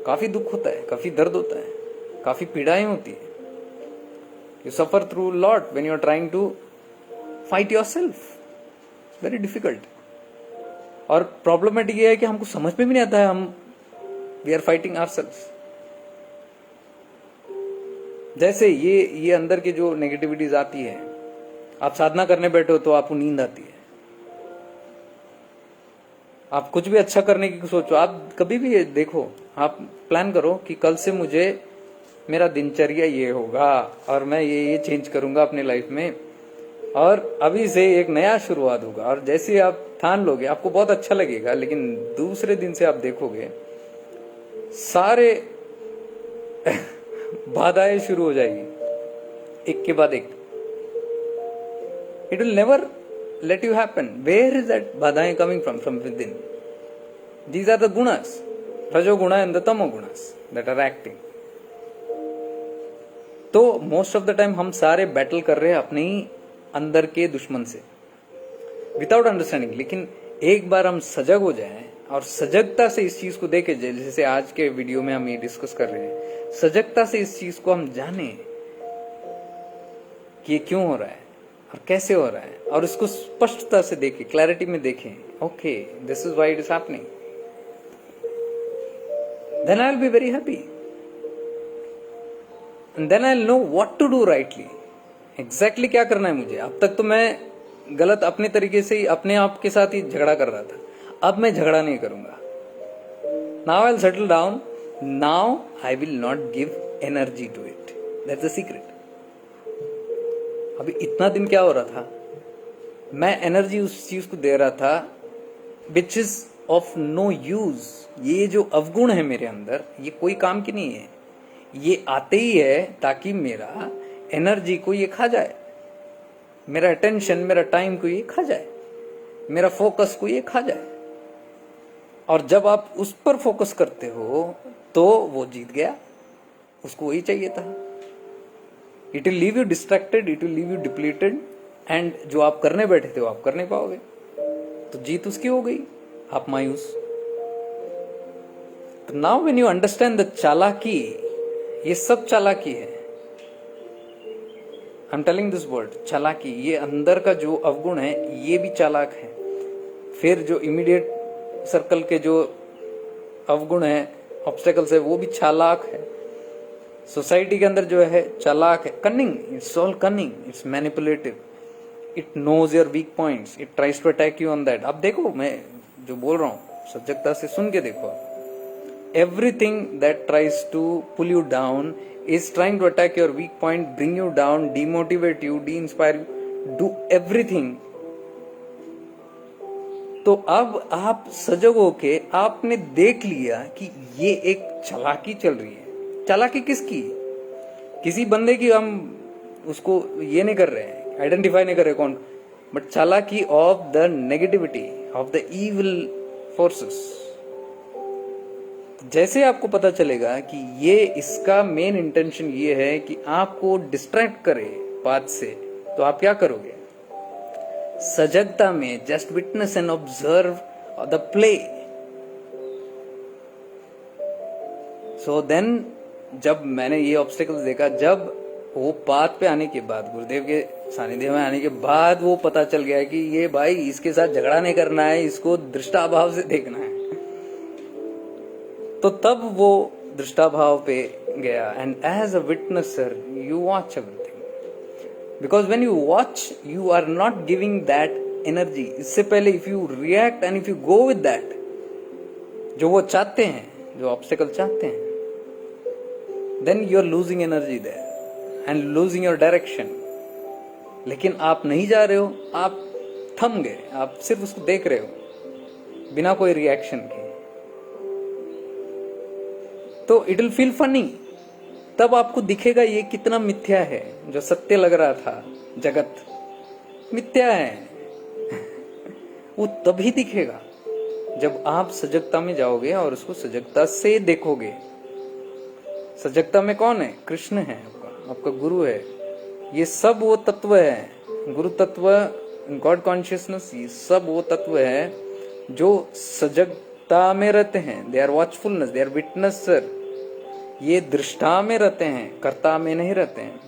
काफी दुख होता है, काफी दर्द होता है, काफी पीड़ाएं होती है। You suffer through lot when you are trying to fight yourself, very difficult. और प्रॉब्लमेटिक ये है कि हमको समझ में भी नहीं आता है, हम वी आर फाइटिंग आवरसेल्व्स। जैसे ये अंदर की जो नेगेटिविटीज आती है, आप साधना करने बैठे हो तो आपको नींद आती है, आप कुछ भी अच्छा करने की सोचो, आप कभी भी देखो, आप प्लान करो कि कल से मुझे मेरा दिनचर्या ये होगा और मैं ये चेंज करूंगा अपने लाइफ में, और अभी से एक नया शुरुआत होगा। और जैसे आप ठान लोगे आपको बहुत अच्छा लगेगा, लेकिन दूसरे दिन से आप देखोगे सारे बाधाएं शुरू हो जाएगी, एक के बाद एक। It will never let you happen. Where is that badhaएं coming from? From within. These are the gunas, rajoguna and the tamogunas that are acting. तो मोस्ट ऑफ द टाइम हम सारे बैटल कर रहे हैं अपने ही अंदर के दुश्मन से, विदाउट अंडरस्टैंडिंग। लेकिन एक बार हम सजग हो जाएं और सजगता से इस चीज को देखे, जैसे आज के वीडियो में हम ये डिस्कस कर रहे हैं, सजगता से इस चीज को हम जाने कि ये क्यों हो रहा है और कैसे हो रहा है, और इसको स्पष्टता से देखें, क्लैरिटी में देखें, okay this is why it is happening, then I will be very happy and then I will know what to do rightly. Exactly क्या करना है मुझे। अब तक तो मैं गलत अपने तरीके से ही अपने आप के साथ ही झगड़ा कर रहा था, अब मैं झगड़ा नहीं करूंगा, now I will settle down, now I will not give energy to it, that's the secret. अभी इतना दिन क्या हो रहा था, मैं एनर्जी उस चीज को दे रहा था which is of no use. ये जो अवगुण है मेरे अंदर, ये कोई काम की नहीं है, ये आते ही है ताकि मेरा एनर्जी को ये खा जाए, मेरा अटेंशन, मेरा टाइम को ये खा जाए, मेरा फोकस को ये खा जाए। और जब आप उस पर फोकस करते हो तो वो जीत गया, उसको वही चाहिए था। It will leave you distracted, it will leave you depleted, and जो आप करने बैठे थे वो आप कर नहीं पाओगे, तो जीत उसकी हो गई, आप मायूस। तो now when you understand the चालाकी, ये सब चालाकी है, I am telling this word, चालाकी। ये अंदर का जो अवगुण है ये भी चालाक है। फिर जो इमीडिएट सर्कल के जो अवगुण है, ऑब्स्टेकल्स है, वो भी चालाक है। सोसाइटी के अंदर जो है चालाक है, cunning, it's all cunning, it's manipulative, it knows your weak points, it tries to attack you on that. अब देखो मैं जो बोल रहा हूं सजगता से सुन के देखो, everything that tries to pull you down is trying to attack your weak point, bring you down, demotivate you, de-inspire you, do everything। तो अब आप सजग होके आपने देख लिया कि ये एक चालाकी चल रही है। चालाकी किसकी? किसी बंदे की हम उसको ये नहीं कर रहे हैं, आइडेंटिफाई नहीं कर रहे कौन, बट चालाकी of the negativity, of the evil forces. जैसे आपको पता चलेगा कि ये इसका मेन इंटेंशन ये है कि आपको डिस्ट्रैक्ट करे पाथ से, तो आप क्या करोगे? सजगता में just witness and observe the play. So then जब मैंने ये ऑब्स्टेकल्स देखा, जब वो पाथ पे आने के बाद, गुरुदेव के सानिध्य में आने के बाद वो पता चल गया कि ये भाई इसके साथ झगड़ा नहीं करना है, इसको दृष्टाभाव से देखना है। तो तब वो दृष्टाभाव पे गया, and as a witnesser you watch everything, because when you watch you are not giving that energy. इससे पहले if you react and if you go with that, जो वो चाहते हैं, जो ऑब्स्टेकल चाहते हैं, then you are losing energy there and losing your direction. लेकिन आप नहीं जा रहे हो, आप थम गए, आप सिर्फ उसको देख रहे हो बिना कोई रिएक्शन के, तो इट विल फील फनी। तब आपको दिखेगा ये कितना मिथ्या है, जो सत्य लग रहा था जगत मिथ्या है। वो तभी दिखेगा जब आप सजगता में जाओगे और उसको सजगता से देखोगे। सजगता में कौन है? कृष्ण है, आपका गुरु है। ये सब वो तत्व है, गुरु तत्व, गॉड कॉन्शियसनेस, ये सब वो तत्व है जो सजगता में रहते हैं। They are watchfulness, they are witnesser. ये दृष्टा में रहते हैं, कर्ता में नहीं रहते हैं।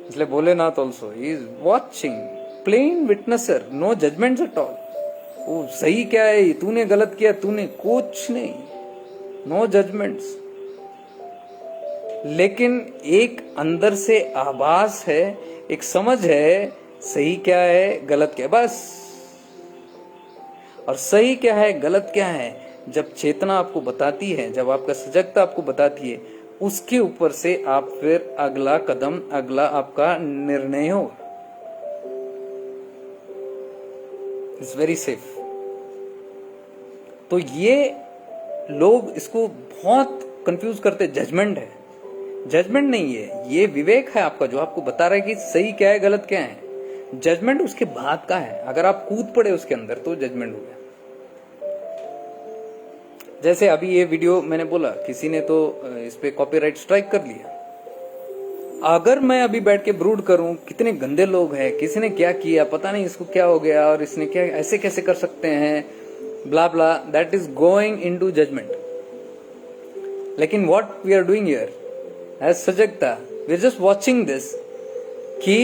इसलिए Bholenath also he is watching, plain witnesser, no judgments at all. वो सही क्या है, तूने गलत किया, तूने कुछ नहीं, नो जजमेंट्स। लेकिन एक अंदर से आभास है, एक समझ है, सही क्या है, गलत क्या है, बस। और सही क्या है, गलत क्या है, जब चेतना आपको बताती है, जब आपका सजगता आपको बताती है, उसके ऊपर से आप फिर अगला कदम, अगला आपका निर्णय हो। It's very safe. तो ये लोग इसको बहुत कंफ्यूज करते, जजमेंट है। जजमेंट नहीं है, ये विवेक है आपका, जो आपको बता रहा है कि सही क्या है, गलत क्या है। जजमेंट उसके बाद का है। अगर आप कूद पड़े उसके अंदर तो जजमेंट हो गया। जैसे अभी ये वीडियो मैंने बोला, किसी ने तो इस पे कॉपीराइट स्ट्राइक कर लिया। अगर मैं अभी बैठ के ब्रूड करूं, कितने गंदे लोग हैं, किसी ने क्या किया, पता नहीं इसको क्या हो गया, और इसने क्या, ऐसे कैसे कर सकते हैं, blah blah, that is going into judgment. लेकिन what we are doing here as sajagta, we are just watching this, कि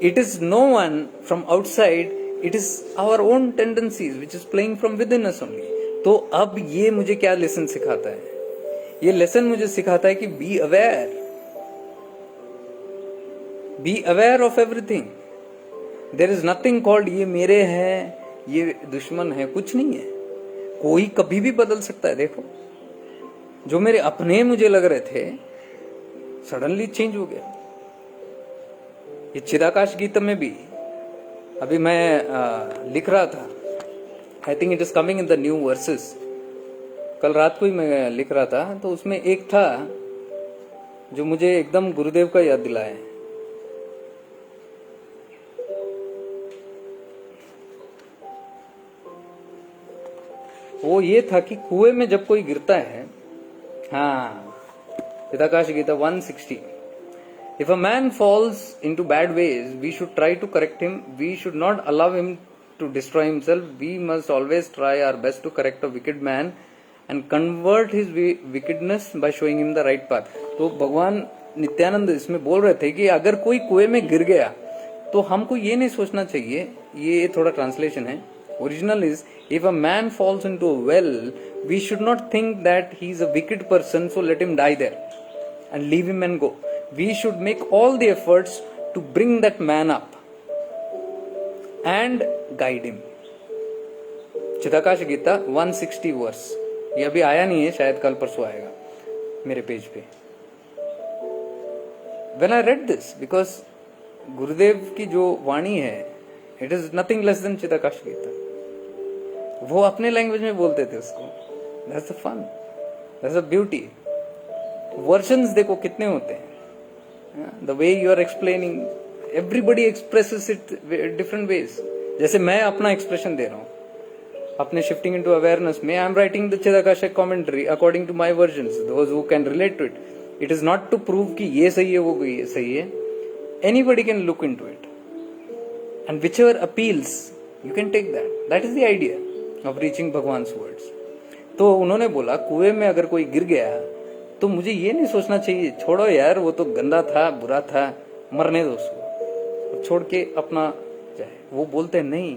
it is no one from outside, it is our own tendencies which is playing from within us only. तो अब ये मुझे क्या lesson सिखाता है? ये lesson मुझे सिखाता है कि be aware, be aware of everything. There is nothing called ये मेरे है, ये दुश्मन है, कुछ नहीं है। कोई कभी भी बदल सकता है। देखो, जो मेरे अपने मुझे लग रहे थे सडनली चेंज हो गया। ये चिदाकाश गीतम में भी अभी मैं लिख रहा था, I think it is coming in the new versus. कल रात को ही मैं लिख रहा था, तो उसमें एक था जो मुझे एकदम गुरुदेव का याद दिलाया। वो ये था कि कुएं में जब कोई गिरता है, हाँ, चिदाकाश Gita 160, if a man falls into bad ways, we should try to correct him. We should not allow him to destroy himself. We must always try our best to correct a wicked man and convert his wickedness by showing him the right path. तो भगवान नित्यानंद इसमें बोल रहे थे कि अगर कोई कुएं में गिर गया तो हमको ये नहीं सोचना चाहिए, ये थोड़ा ट्रांसलेशन है, original is if a man falls into a well, we should not think that he is a wicked person, so let him die there and leave him and go. We should make all the efforts to bring that man up and guide him. Chidakash Gita 160 verse, ये अभी आया नहीं है, शायद कल परसों आएगा मेरे पेज पे। When I read this, because गुरुदेव की जो वाणी है, it is nothing less than चिदाकाश Gita. वो अपने लैंग्वेज में बोलते थे उसको। That's the fun, that's the beauty. Versions देखो कितने होते हैं। The way you are explaining, everybody expresses it different ways. जैसे मैं अपना एक्सप्रेशन दे रहा हूँ अपने शिफ्टिंग इनटू अवेयरनेस में, I am writing the Chidakashic commentary according to my versions, those who can relate to it. It is not to prove कि ये सही है वो ये सही है। Anybody can look into it and whichever appeals you can take that. That is the idea of reaching Bhagwan's words. तो उन्होंने बोला कुएं में अगर कोई गिर गया तो मुझे ये नहीं सोचना चाहिए छोड़ो यार वो तो गंदा था, बुरा था, मरने दो उसको, छोड़ के अपना जाए। वो बोलते हैं नहीं,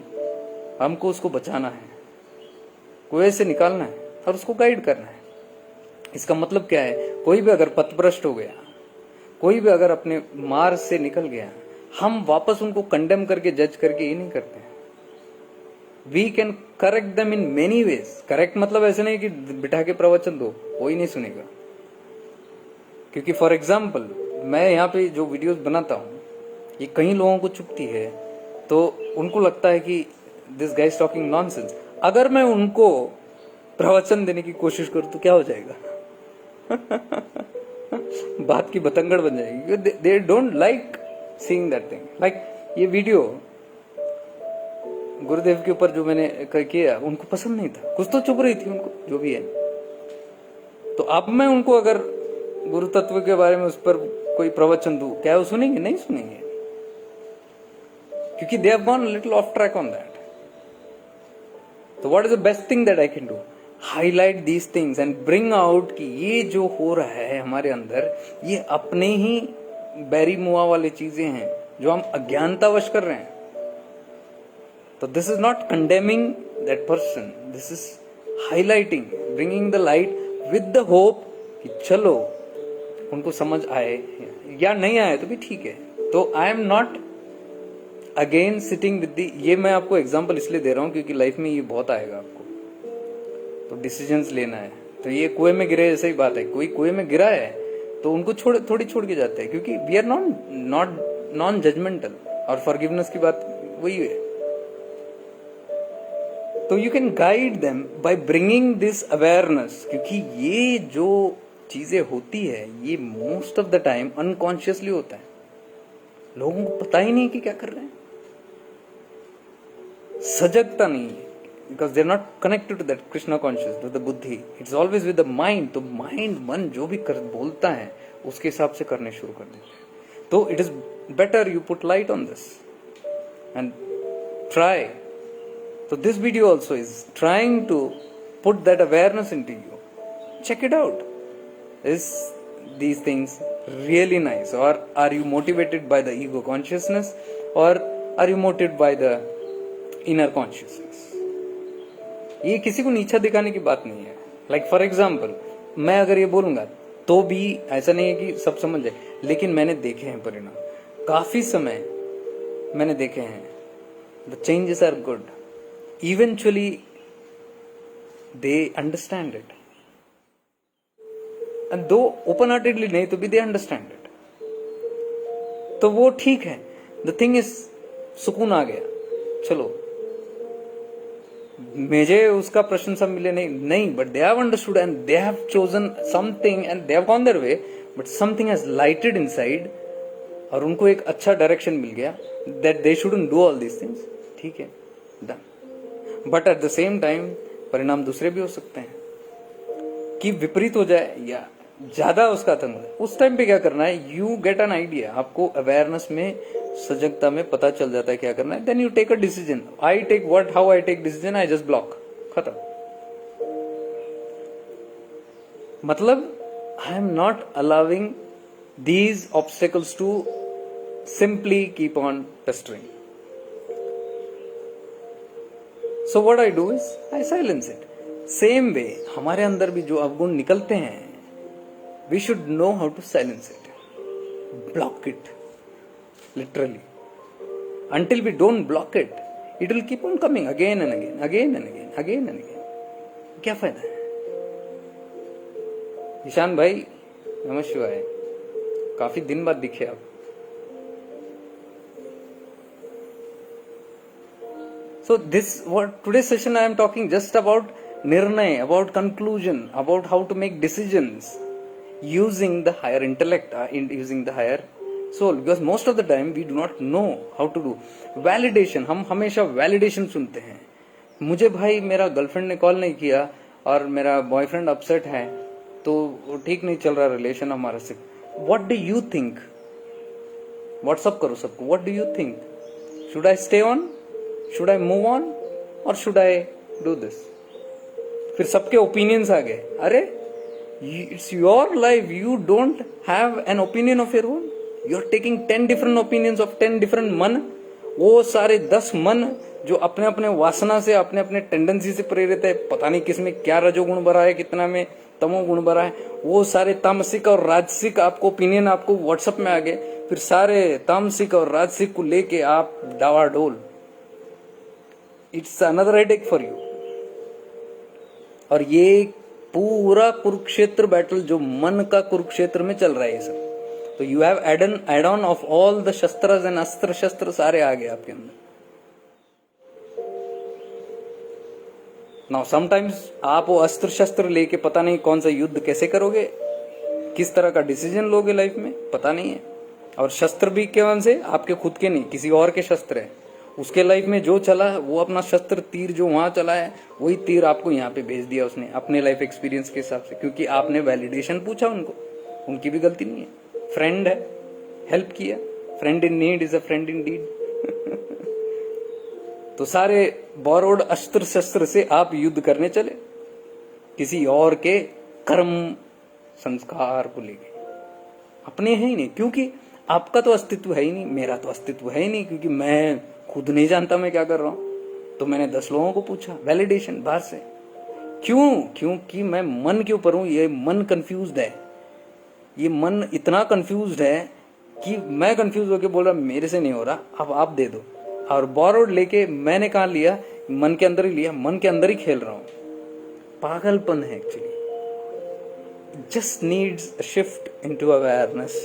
हमको उसको बचाना है, कुएं से निकालना है और उसको गाइड करना है। इसका मतलब क्या है, कोई भी अगर पथभ्रष्ट हो गया, कोई भी अगर अपने मार्ग से निकल गया, हम वापस उनको कंडेम करके जज करके ये नहीं करते हैं। We can correct them in many ways. Correct मतलब ऐसे नहीं कि बिठा के प्रवचन दो, कोई नहीं सुनेगा। क्योंकि फॉर एग्जाम्पल मैं यहाँ पे जो वीडियोस बनाता हूँ ये कई लोगों को चुभती है, तो उनको लगता है कि दिस गाइज टॉकिंग नॉनसेंस। अगर मैं उनको प्रवचन देने की कोशिश करूँ तो क्या हो जाएगा बात की बतंगड़ बन जाएगी। They don't like seeing that thing. Like ये वीडियो गुरुदेव के ऊपर जो मैंने किया उनको पसंद नहीं था, कुछ तो चुभ रही थी उनको, जो भी है। तो अब मैं उनको अगर गुरु तत्व के बारे में उस पर कोई प्रवचन दूं, क्या वो सुनेंगे? नहीं सुनेंगे, क्योंकि they have gone little off track on that. तो what is the best thing that I can do? Highlight these things and bring out कि ये जो हो रहा है हमारे अंदर, ये अपने ही बैरी मुआ वाले चीजें हैं जो हम अज्ञानतावश कर रहे हैं। तो this is not condemning that person, this is highlighting, bringing the light with the hope कि चलो उनको समझ आए या नहीं आए तो भी ठीक है। तो I am not again sitting with the, ये मैं आपको एग्जांपल इसलिए दे रहा हूं क्योंकि लाइफ में ये बहुत आएगा आपको, तो डिसीजंस लेना है। तो ये कुएं में गिरे ऐसा ही बात है, कोई कुएं में गिरा है तो उनको थोड़ी छोड़ के जाते हैं, क्योंकि वी आर नॉन जजमेंटल। और फॉरगिवनेस की बात वही है। तो you can guide them by bringing this awareness, क्योंकि ये जो चीजें होती है ये most of the time unconsciously होता है, लोगों को पता ही नहीं कि क्या कर रहे हैं, सजगता नहीं है, because they are not connected to that Krishna conscious, to the buddhi. It's always with the mind. तो माइंड, मन जो भी बोलता है उसके हिसाब से करने शुरू कर देते हैं। तो it is better you put light on this and try. So this video also is trying to put that awareness into you. Check it out. Is these things really nice, or are you motivated by the ego consciousness, or are you motivated by the inner consciousness? ये किसी को नीचा दिखाने की बात नहीं है। Like for example, मैं अगर ये बोलूंगा तो भी ऐसा नहीं है कि सब समझ जाए, लेकिन मैंने देखे हैं परिणाम, काफी समय मैंने देखे हैं। The changes are good. eventually they understand it, and though open heartedly नहीं तो भी they understand it, तो वो ठीक है. The thing is, सुकून आ गया, चलो मुझे उसका प्रशंसा मिले नहीं, but they have understood and they have chosen something and they have gone their way, but something has lighted inside, और उनको एक अच्छा डायरेक्शन मिल गया that they shouldn't do all these things. ठीक है, done. But at the same time परिणाम दूसरे भी हो सकते हैं कि विपरीत हो जाए या ज्यादा उसका आतंक हो जाए. उस टाइम पे क्या करना है, यू गेट एन आइडिया, आपको अवेयरनेस में, सजगता में पता चल जाता है क्या करना है. Then you take a decision. I take what, how I take decision, I just block, खत्म. मतलब I am not allowing these obstacles to simply keep on pestering. So what I do is I silence it. Same way हमारे अंदर भी जो अवगुण निकलते हैं, we should know how to silence it, block it, literally. Until we don't block it, it will keep on coming again and again, again and again, again and again. क्या फायदा है? ईशान भाई नमः शिवाय, काफी दिन बाद दिखे आप. So this what today's session I am talking just about nirnay, about conclusion, about how to make decisions using the higher intellect, using the higher soul, because most of the time we do not know how to do validation. हम हमेशा validation सुनते हैं. मुझे भाई मेरा girlfriend ने call नहीं किया और मेरा बॉयफ्रेंड अपसेट है, तो ठीक नहीं चल रहा रिलेशन हमारा से. What do you think? WhatsApp करो सबको. What do you think? Should I stay on? Should I move on? Or should I do this? फिर सबके ओपिनियंस आ गए. अरे it's your life, you don't have an opinion of your own. You're taking 10 different opinions of 10 different मन. वो सारे 10 मन जो अपने अपने वासना से, अपने अपने टेंडेंसी से प्रेरित है, पता नहीं किसमें क्या रजोगुण भरा है, कितना में तमोगुण भरा है, वो सारे तामसिक और राजसिक आपको ओपिनियन आपको व्हाट्सएप में आ गए. फिर सारे तामसिक और राजसिक को लेके आप डावाडोल. It's another headache for you. और ये पूरा कुरुक्षेत्र बैटल जो मन का कुरुक्षेत्र में चल रहा है ये सब. तो you have add on of all the shastra and astra shastra सारे आ गए आपके अंदर. नाउ समटाइम्स आप वो अस्त्र शस्त्र लेके पता नहीं कौन सा युद्ध कैसे करोगे, किस तरह का डिसीजन लोगे लाइफ में, पता नहीं है. और शस्त्र भी केवल से आपके खुद के नहीं, किसी और के शस्त्र है. उसके लाइफ में जो चला वो अपना शस्त्र तीर जो वहां चला है वही तीर आपको यहाँ पे भेज दिया उसने अपने लाइफ एक्सपीरियंस के हिसाब से, क्योंकि आपने वैलिडेशन पूछा उनको. उनकी भी गलती नहीं है, फ्रेंड है, हेल्प किया. Friend in need is a friend in deed. तो सारे बोरोड अस्त्र शस्त्र से आप युद्ध करने चले किसी और के कर्म संस्कार को लेके. अपने है ही नहीं, क्योंकि आपका तो अस्तित्व है ही नहीं, मेरा तो अस्तित्व है ही नहीं, क्योंकि मैं खुद नहीं जानता मैं क्या कर रहा हूं. तो मैंने 10 लोगों को पूछा वैलिडेशन बाहर से. क्यों? क्योंकि मैं मन के ऊपर हूं. ये मन कंफ्यूज्ड है. ये मन इतना कंफ्यूज्ड है कि मैं कंफ्यूज होकर बोल रहा मेरे से नहीं हो रहा, अब आप दे दो. और बोरोड लेके मैंने कहा लिया, मन के अंदर ही लिया, मन के अंदर ही खेल रहा हूं. पागलपन है actually. Just needs a shift into awareness,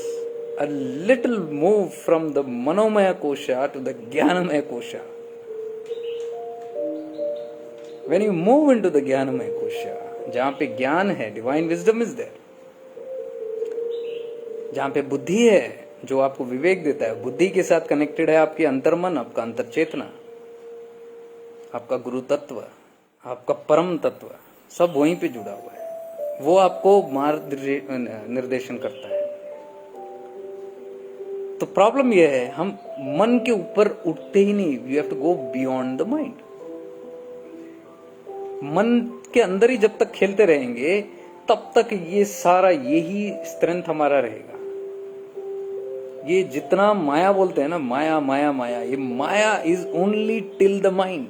a little move from the manomaya kosha to the jnanamaya kosha. When you move into the jnanamaya kosha, जहां पे ज्ञान है, डिवाइन विजडम इज देयर, जहां पे बुद्धि है जो आपको विवेक देता है. बुद्धि के साथ कनेक्टेड है आपकी अंतर्मन, आपका अंतर चेतना, आपका गुरु तत्व, आपका परम तत्व, सब वहीं पे जुड़ा हुआ है. वो आपको मार्ग निर्देशन करता है. तो प्रॉब्लम यह है हम मन के ऊपर उठते ही नहीं. We have to go beyond the mind. मन के अंदर ही जब तक खेलते रहेंगे तब तक ये सारा यही स्ट्रेंथ हमारा रहेगा. ये जितना माया बोलते हैं ना, माया माया माया, ये maya is only till the mind.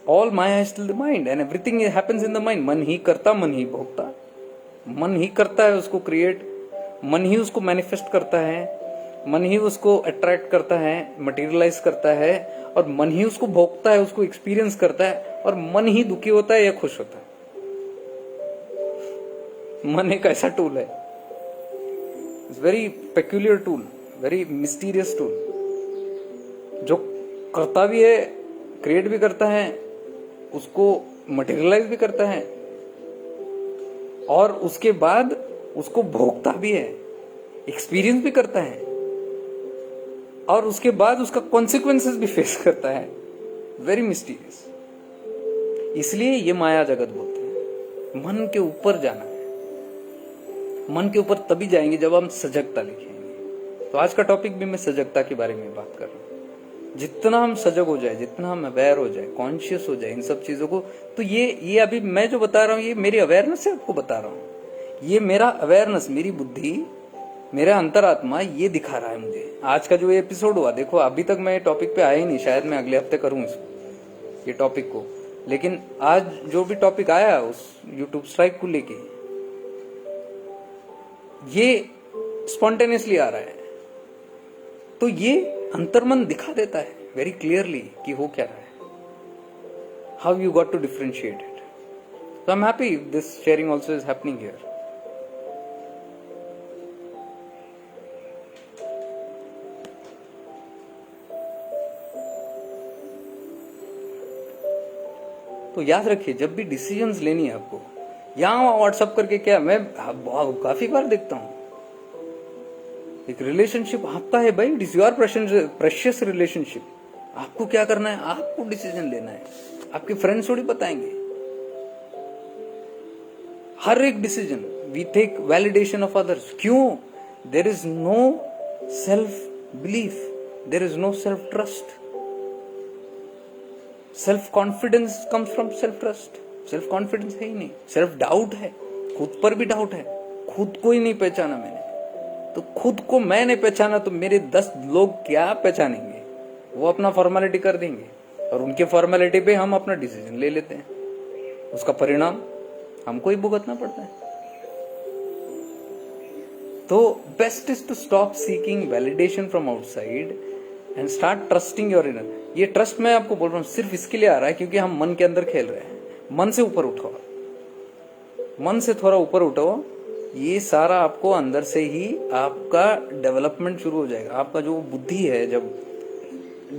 All maya is till the mind and everything happens in the mind. मन ही करता, मन ही भोगता, मन ही करता है उसको क्रिएट, मन ही उसको मैनिफेस्ट करता है. मन ही उसको अट्रैक्ट करता है, मटेरियलाइज करता है, और मन ही उसको भोगता है, उसको एक्सपीरियंस करता है, और मन ही दुखी होता है या खुश होता है। मन एक ऐसा टूल है, it's very peculiar tool, very mysterious tool, जो करता भी है, क्रिएट भी करता है, उसको मटेरियलाइज भी करता है, और उसके बाद उसको भोगता भी है, एक्सपीरियंस भी करता है, और उसके बाद उसका कॉन्सिक्वेंसेस भी फेस करता है। Very mysterious. इसलिए ये माया जगत बोलते हैं। मन के ऊपर जाना है, मन के ऊपर तभी जाएंगे जब हम सजगता लिखेंगे। तो आज का टॉपिक भी मैं सजगता के बारे में बात कर रहा हूँ। जितना हम सजग हो जाए, जितना हम अवेयर हो जाए, कॉन्शियस हो जाए इन सब चीजों को, तो ये अभी मैं जो बता रहा हूँ, ये मेरी अवेयरनेस से आपको बता रहा हूँ। ये मेरा अवेयरनेस, मेरी बुद्धि, मेरा अंतरात्मा ये दिखा रहा है मुझे। आज का जो एपिसोड हुआ, देखो अभी तक मैं टॉपिक पे आया ही नहीं, शायद मैं अगले हफ्ते करूं इसको, ये टॉपिक को, लेकिन आज जो भी टॉपिक आया उस यूट्यूब स्ट्राइक को लेके, ये स्पॉन्टेनियसली आ रहा है। तो ये अंतर्मन दिखा देता है वेरी क्लियरली कि हो क्या रहा है, how you got to differentiate it. So I am happy this sharing also is happening here. तो याद रखिए, जब भी डिसीजंस लेनी है आपको, यहां व्हाट्सअप करके, क्या मैं काफी बार देखता हूं, एक रिलेशनशिप आपका है भाई, it is your precious relationship, आपको क्या करना है, आपको डिसीजन लेना है, आपके फ्रेंड्स थोड़ी बताएंगे। हर एक decision we take validation of others. क्यों? There is no self belief, there is no self trust. Self confidence comes from self trust. Self confidence है ही नहीं, सेल्फ डाउट है, खुद पर भी डाउट है, खुद को ही नहीं पहचाना मैंने, तो खुद को मैं नहीं पहचाना तो मेरे 10 लोग क्या पहचानेंगे? वो अपना फॉर्मेलिटी कर देंगे, और उनके फॉर्मेलिटी पे हम अपना डिसीजन ले लेते हैं, उसका परिणाम हमको ही भुगतना पड़ता है। तो best is to stop seeking validation from outside and start trusting your inner. ये ट्रस्ट मैं आपको बोल रहा हूं सिर्फ इसके लिए आ रहा है क्योंकि हम मन के अंदर खेल रहे हैं। मन से ऊपर उठो, मन से थोड़ा ऊपर उठो, ये सारा आपको अंदर से ही आपका डेवलपमेंट शुरू हो जाएगा। आपका जो बुद्धि है जब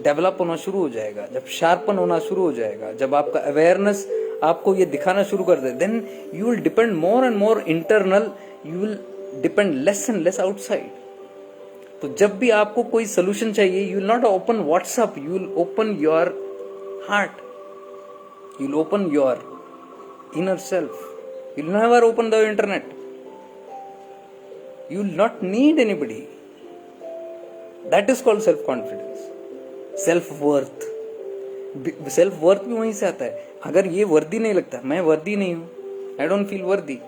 डेवलप होना शुरू हो जाएगा, जब शार्पन होना शुरू हो जाएगा, जब आपका अवेयरनेस आपको ये दिखाना शुरू कर दे, then you will depend more and more internal, you will depend less and less outside. तो जब भी आपको कोई सोल्यूशन चाहिए, you will not open WhatsApp, you will open your heart, you will open your inner self, you will never open the internet, you will not need anybody. That is called self confidence, self worth. self worth भी वहीं से आता है। अगर ये वर्दी नहीं लगता, मैं वर्दी नहीं हूं, I don't feel वर्दी,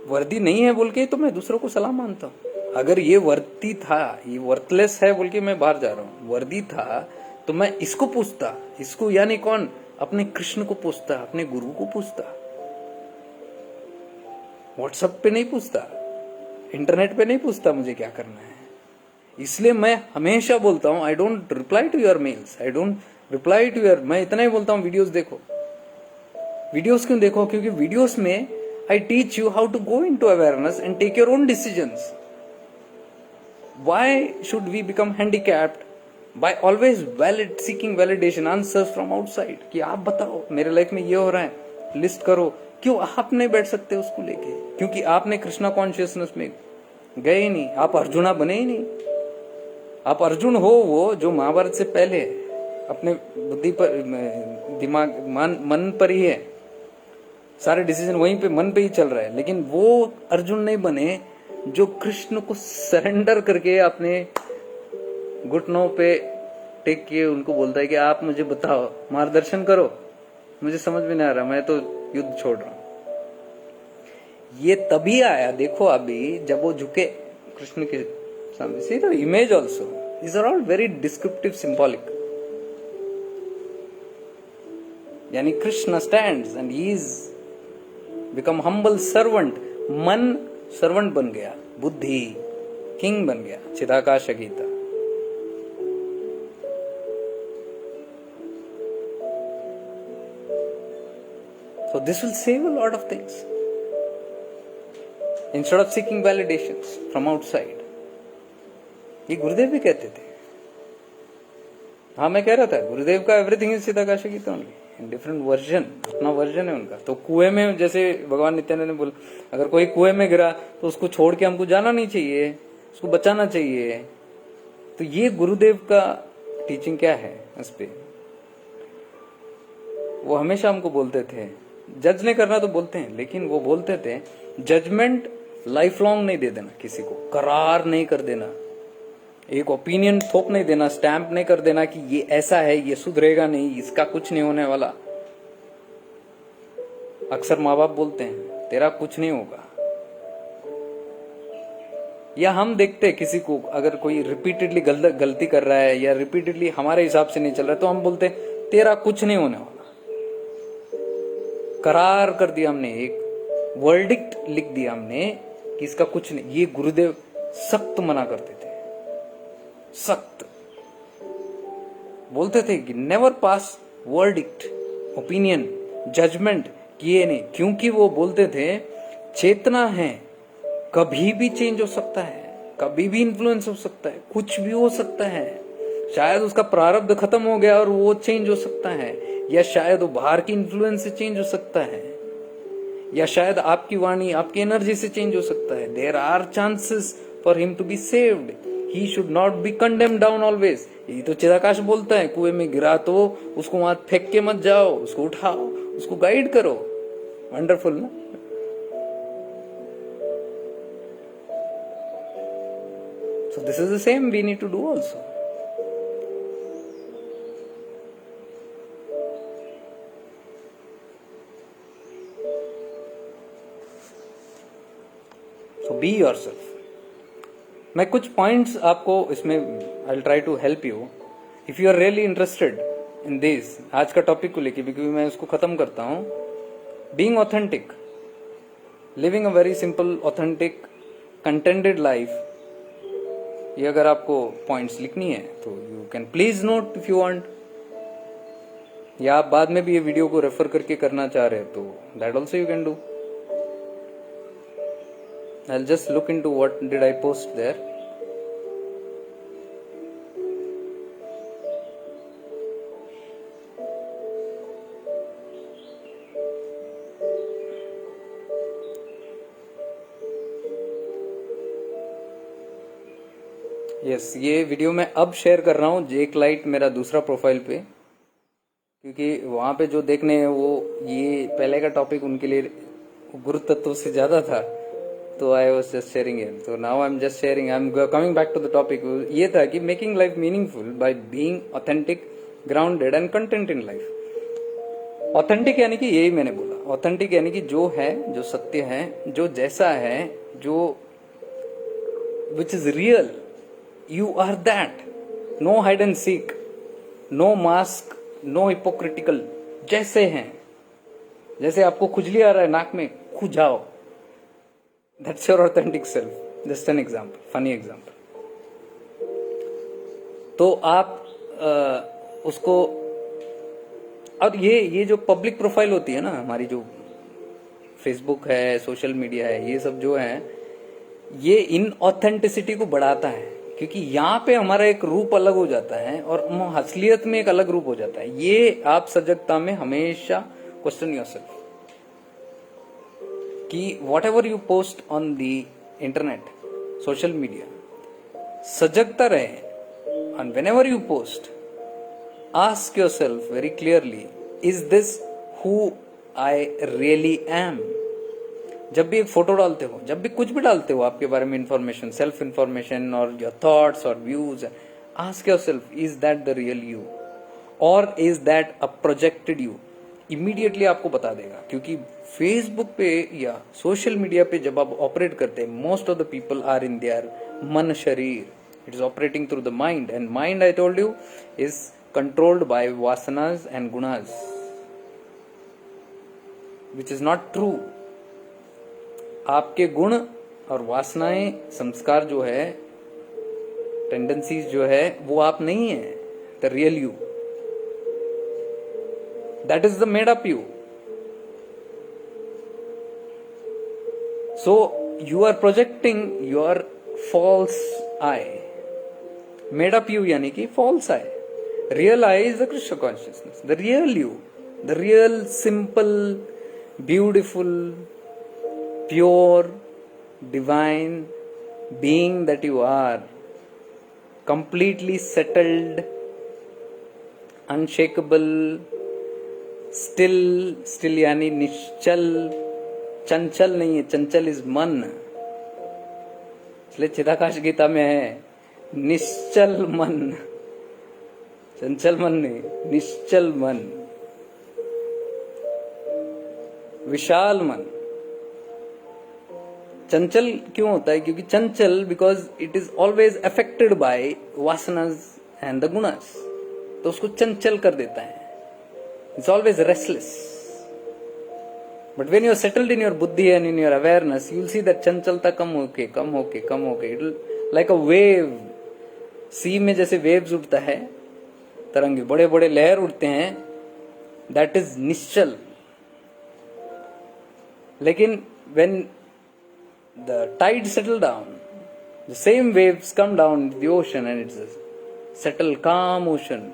वर्दी नहीं है बोल के तो मैं दूसरों को सलाम मानता हूं। अगर ये वर्दी था, ये वर्थलेस है बोल के मैं बाहर जा रहा हूं, वर्दी था तो मैं इसको पूछता, इसको यानी कौन, अपने कृष्ण को पूछता, अपने गुरु को पूछता, व्हाट्सएप पे नहीं पूछता, इंटरनेट पे नहीं पूछता मुझे क्या करना है। इसलिए मैं हमेशा बोलता हूं, I don't reply to your mails, I don't reply to your, मैं इतना ही बोलता हूं, वीडियोस देखो। वीडियोस क्यों देखो? क्योंकि वीडियोस में I teach you how to go into awareness and take your own decisions. Why should we become handicapped by always seeking validation, answers from outside, कि आप बताओ मेरे लाइफ में ये हो रहा है, लिस्ट करो। क्यों आप नहीं बैठ सकते उसको लेके? क्योंकि आपने कृष्णा कॉन्शियसनेस में गए ही नहीं, आप अर्जुना बने ही नहीं। आप अर्जुन हो वो जो महाभारत से पहले अपने बुद्धि पर, दिमाग, मन पर ही है, सारे डिसीजन वहीं पे, मन पे ही चल रहा है। लेकिन वो अर्जुन नहीं बने जो कृष्ण को सरेंडर करके अपने घुटनों पे टेक के उनको बोलता है कि आप मुझे बताओ, मार्गदर्शन करो, मुझे समझ में नहीं आ रहा, मैं तो युद्ध छोड़ रहा हूं। ये तभी आया, देखो अभी जब वो झुके कृष्ण के सामने। See the image also, these are all very descriptive, symbolic. यानी Krishna stands and he is become humble servant. मन सर्वेंट बन गया, बुद्धि किंग बन गया, चिदाकाश Gita. So this will save a lot of things. Instead of seeking validations from outside. ये गुरुदेव भी कहते थे। हाँ, मैं कह रहा था गुरुदेव का everything is Chidakash Gita only, in different version, अपना वर्जन है उनका। तो कुएं में, जैसे भगवान नित्यानंद ने बोला, अगर कोई कुएं में गिरा तो उसको छोड़ के हमको जाना नहीं चाहिए, उसको बचाना चाहिए। तो ये गुरुदेव का टीचिंग क्या है इस पे। वो हमेशा हमको बोलते थे, जज नहीं करना तो बोलते हैं, लेकिन वो बोलते थे जजमेंट लाइफ लॉन्ग नहीं दे देना, किसी को करार नहीं कर देना, एक ओपिनियन थोप नहीं देना, स्टैंप नहीं कर देना कि ये ऐसा है, ये सुधरेगा नहीं, इसका कुछ नहीं होने वाला। अक्सर माँ बाप बोलते हैं तेरा कुछ नहीं होगा, या हम देखते हैं किसी को अगर कोई रिपीटेडली गलती कर रहा है या रिपीटेडली हमारे हिसाब से नहीं चल रहा है, तो हम बोलते हैं तेरा कुछ नहीं होने वाला। करार कर दिया हमने, एक वर्डिक्ट लिख दिया हमने कि इसका कुछ नहीं। ये गुरुदेव सख्त मना करते थे, सख्त बोलते थे कि never pass verdict, opinion, judgment किए नहीं, क्योंकि वो बोलते थे चेतना है, कभी भी चेंज हो सकता है, कभी भी इन्फ्लुएंस हो सकता है, कुछ भी हो सकता है। शायद उसका प्रारब्ध खत्म हो गया और वो चेंज हो सकता है, या शायद वो बाहर की इन्फ्लुएंस से चेंज हो सकता है, या शायद आपकी वाणी, आपकी एनर्जी से चेंज हो सकता है। There are chances for him to be saved, he should not be condemned down always. यही तो चिदाकाश बोलता है, कुएं में गिरा तो उसको वहां फेंक के मत जाओ, उसको उठाओ, उसको गाइड करो। वंडरफुल ना। So this is the same we need to do also. So be yourself. मैं कुछ पॉइंट्स आपको इसमें I'll try to help you if you are really interested in this आज का टॉपिक को लेके, क्योंकि मैं उसको खत्म करता हूँ। Being authentic, living a very simple, authentic, contented life, ये अगर आपको पॉइंट्स लिखनी है तो you can please note if you want, या आप बाद में भी ये वीडियो को रेफर करके करना चाह रहे हैं तो that also you can do. I will just look into what did I post there. Yes, ये वीडियो मैं अब शेयर कर रहा हूँ जेक लाइट, मेरा दूसरा प्रोफाइल पे, क्योंकि वहां पे जो देखने हैं वो ये पहले का टॉपिक उनके लिए गुरु तत्व से ज्यादा था, तो I was just sharing it. तो now I am just sharing, I am coming back to the topic. ये था कि making life meaningful by being authentic, grounded and content in life. Authentic यानी कि यही मैंने बोला, ऑथेंटिक यानी कि जो है, जो सत्य है, जो जैसा है, जो which is real, you are that, no hide and seek, no mask, no hypocritical, जैसे हैं, जैसे आपको खुजली आ रहा है नाक में, खुजाओ, that's your authentic self. just an example, funny example. तो आप उसको, और ये जो पब्लिक प्रोफाइल होती है ना हमारी, जो फेसबुक है, सोशल मीडिया है, ये सब जो है, ये इन ऑथेंटिसिटी को बढ़ाता है, क्योंकि यहाँ पे हमारा एक रूप अलग हो जाता है और असलियत में एक अलग रूप हो जाता है। ये आप सजगता में हमेशा क्वेश्चन योरसेल्फ कि whatever you post on the internet, social media, सजगता रहे, and whenever you post ask yourself very clearly, is this who I really am. जब भी एक फोटो डालते हो, जब भी कुछ भी डालते हो आपके बारे में इंफॉर्मेशन, सेल्फ इंफॉर्मेशन और योर थॉट्स और views, ask yourself, is that the real you or is that a projected you. Immediately आपको बता देगा, क्योंकि फेसबुक पे या सोशल मीडिया पे जब आप ऑपरेट करते हैं, most of the people are in their man sharir, it is operating through the mind, and mind I told you is controlled by vasanas and gunas, which is not true. आपके गुण और वासनाएं, संस्कार जो है, टेंडेंसीज जो है वो आप नहीं है, the real you, that is the made up you. So you are projecting your false I. Made up you यानी कि false I. Real I is the Krishna consciousness, the real you, the real simple, beautiful, pure, divine being that you are, completely settled, unshakable, still यानी निश्चल, चंचल नहीं है. चंचल is मन, इसलिए चिदाकाश गीता में है निश्चल मन. चंचल मन नहीं, निश्चल मन, विशाल मन. चंचल क्यों होता है? क्योंकि चंचल because it is always affected by vasanas and the gunas, तो उसको चंचल कर देता है. It's always restless. But when you are settled in your buddhi and in your awareness, you will see that chanchalta कम होके. It will like a wave. सी में जैसे waves उठता है, तरंगे बड़े बड़े लहर उठते हैं, that is निश्चल. लेकिन when the tide settle down, the same waves come down into the ocean and it's a settled calm ocean.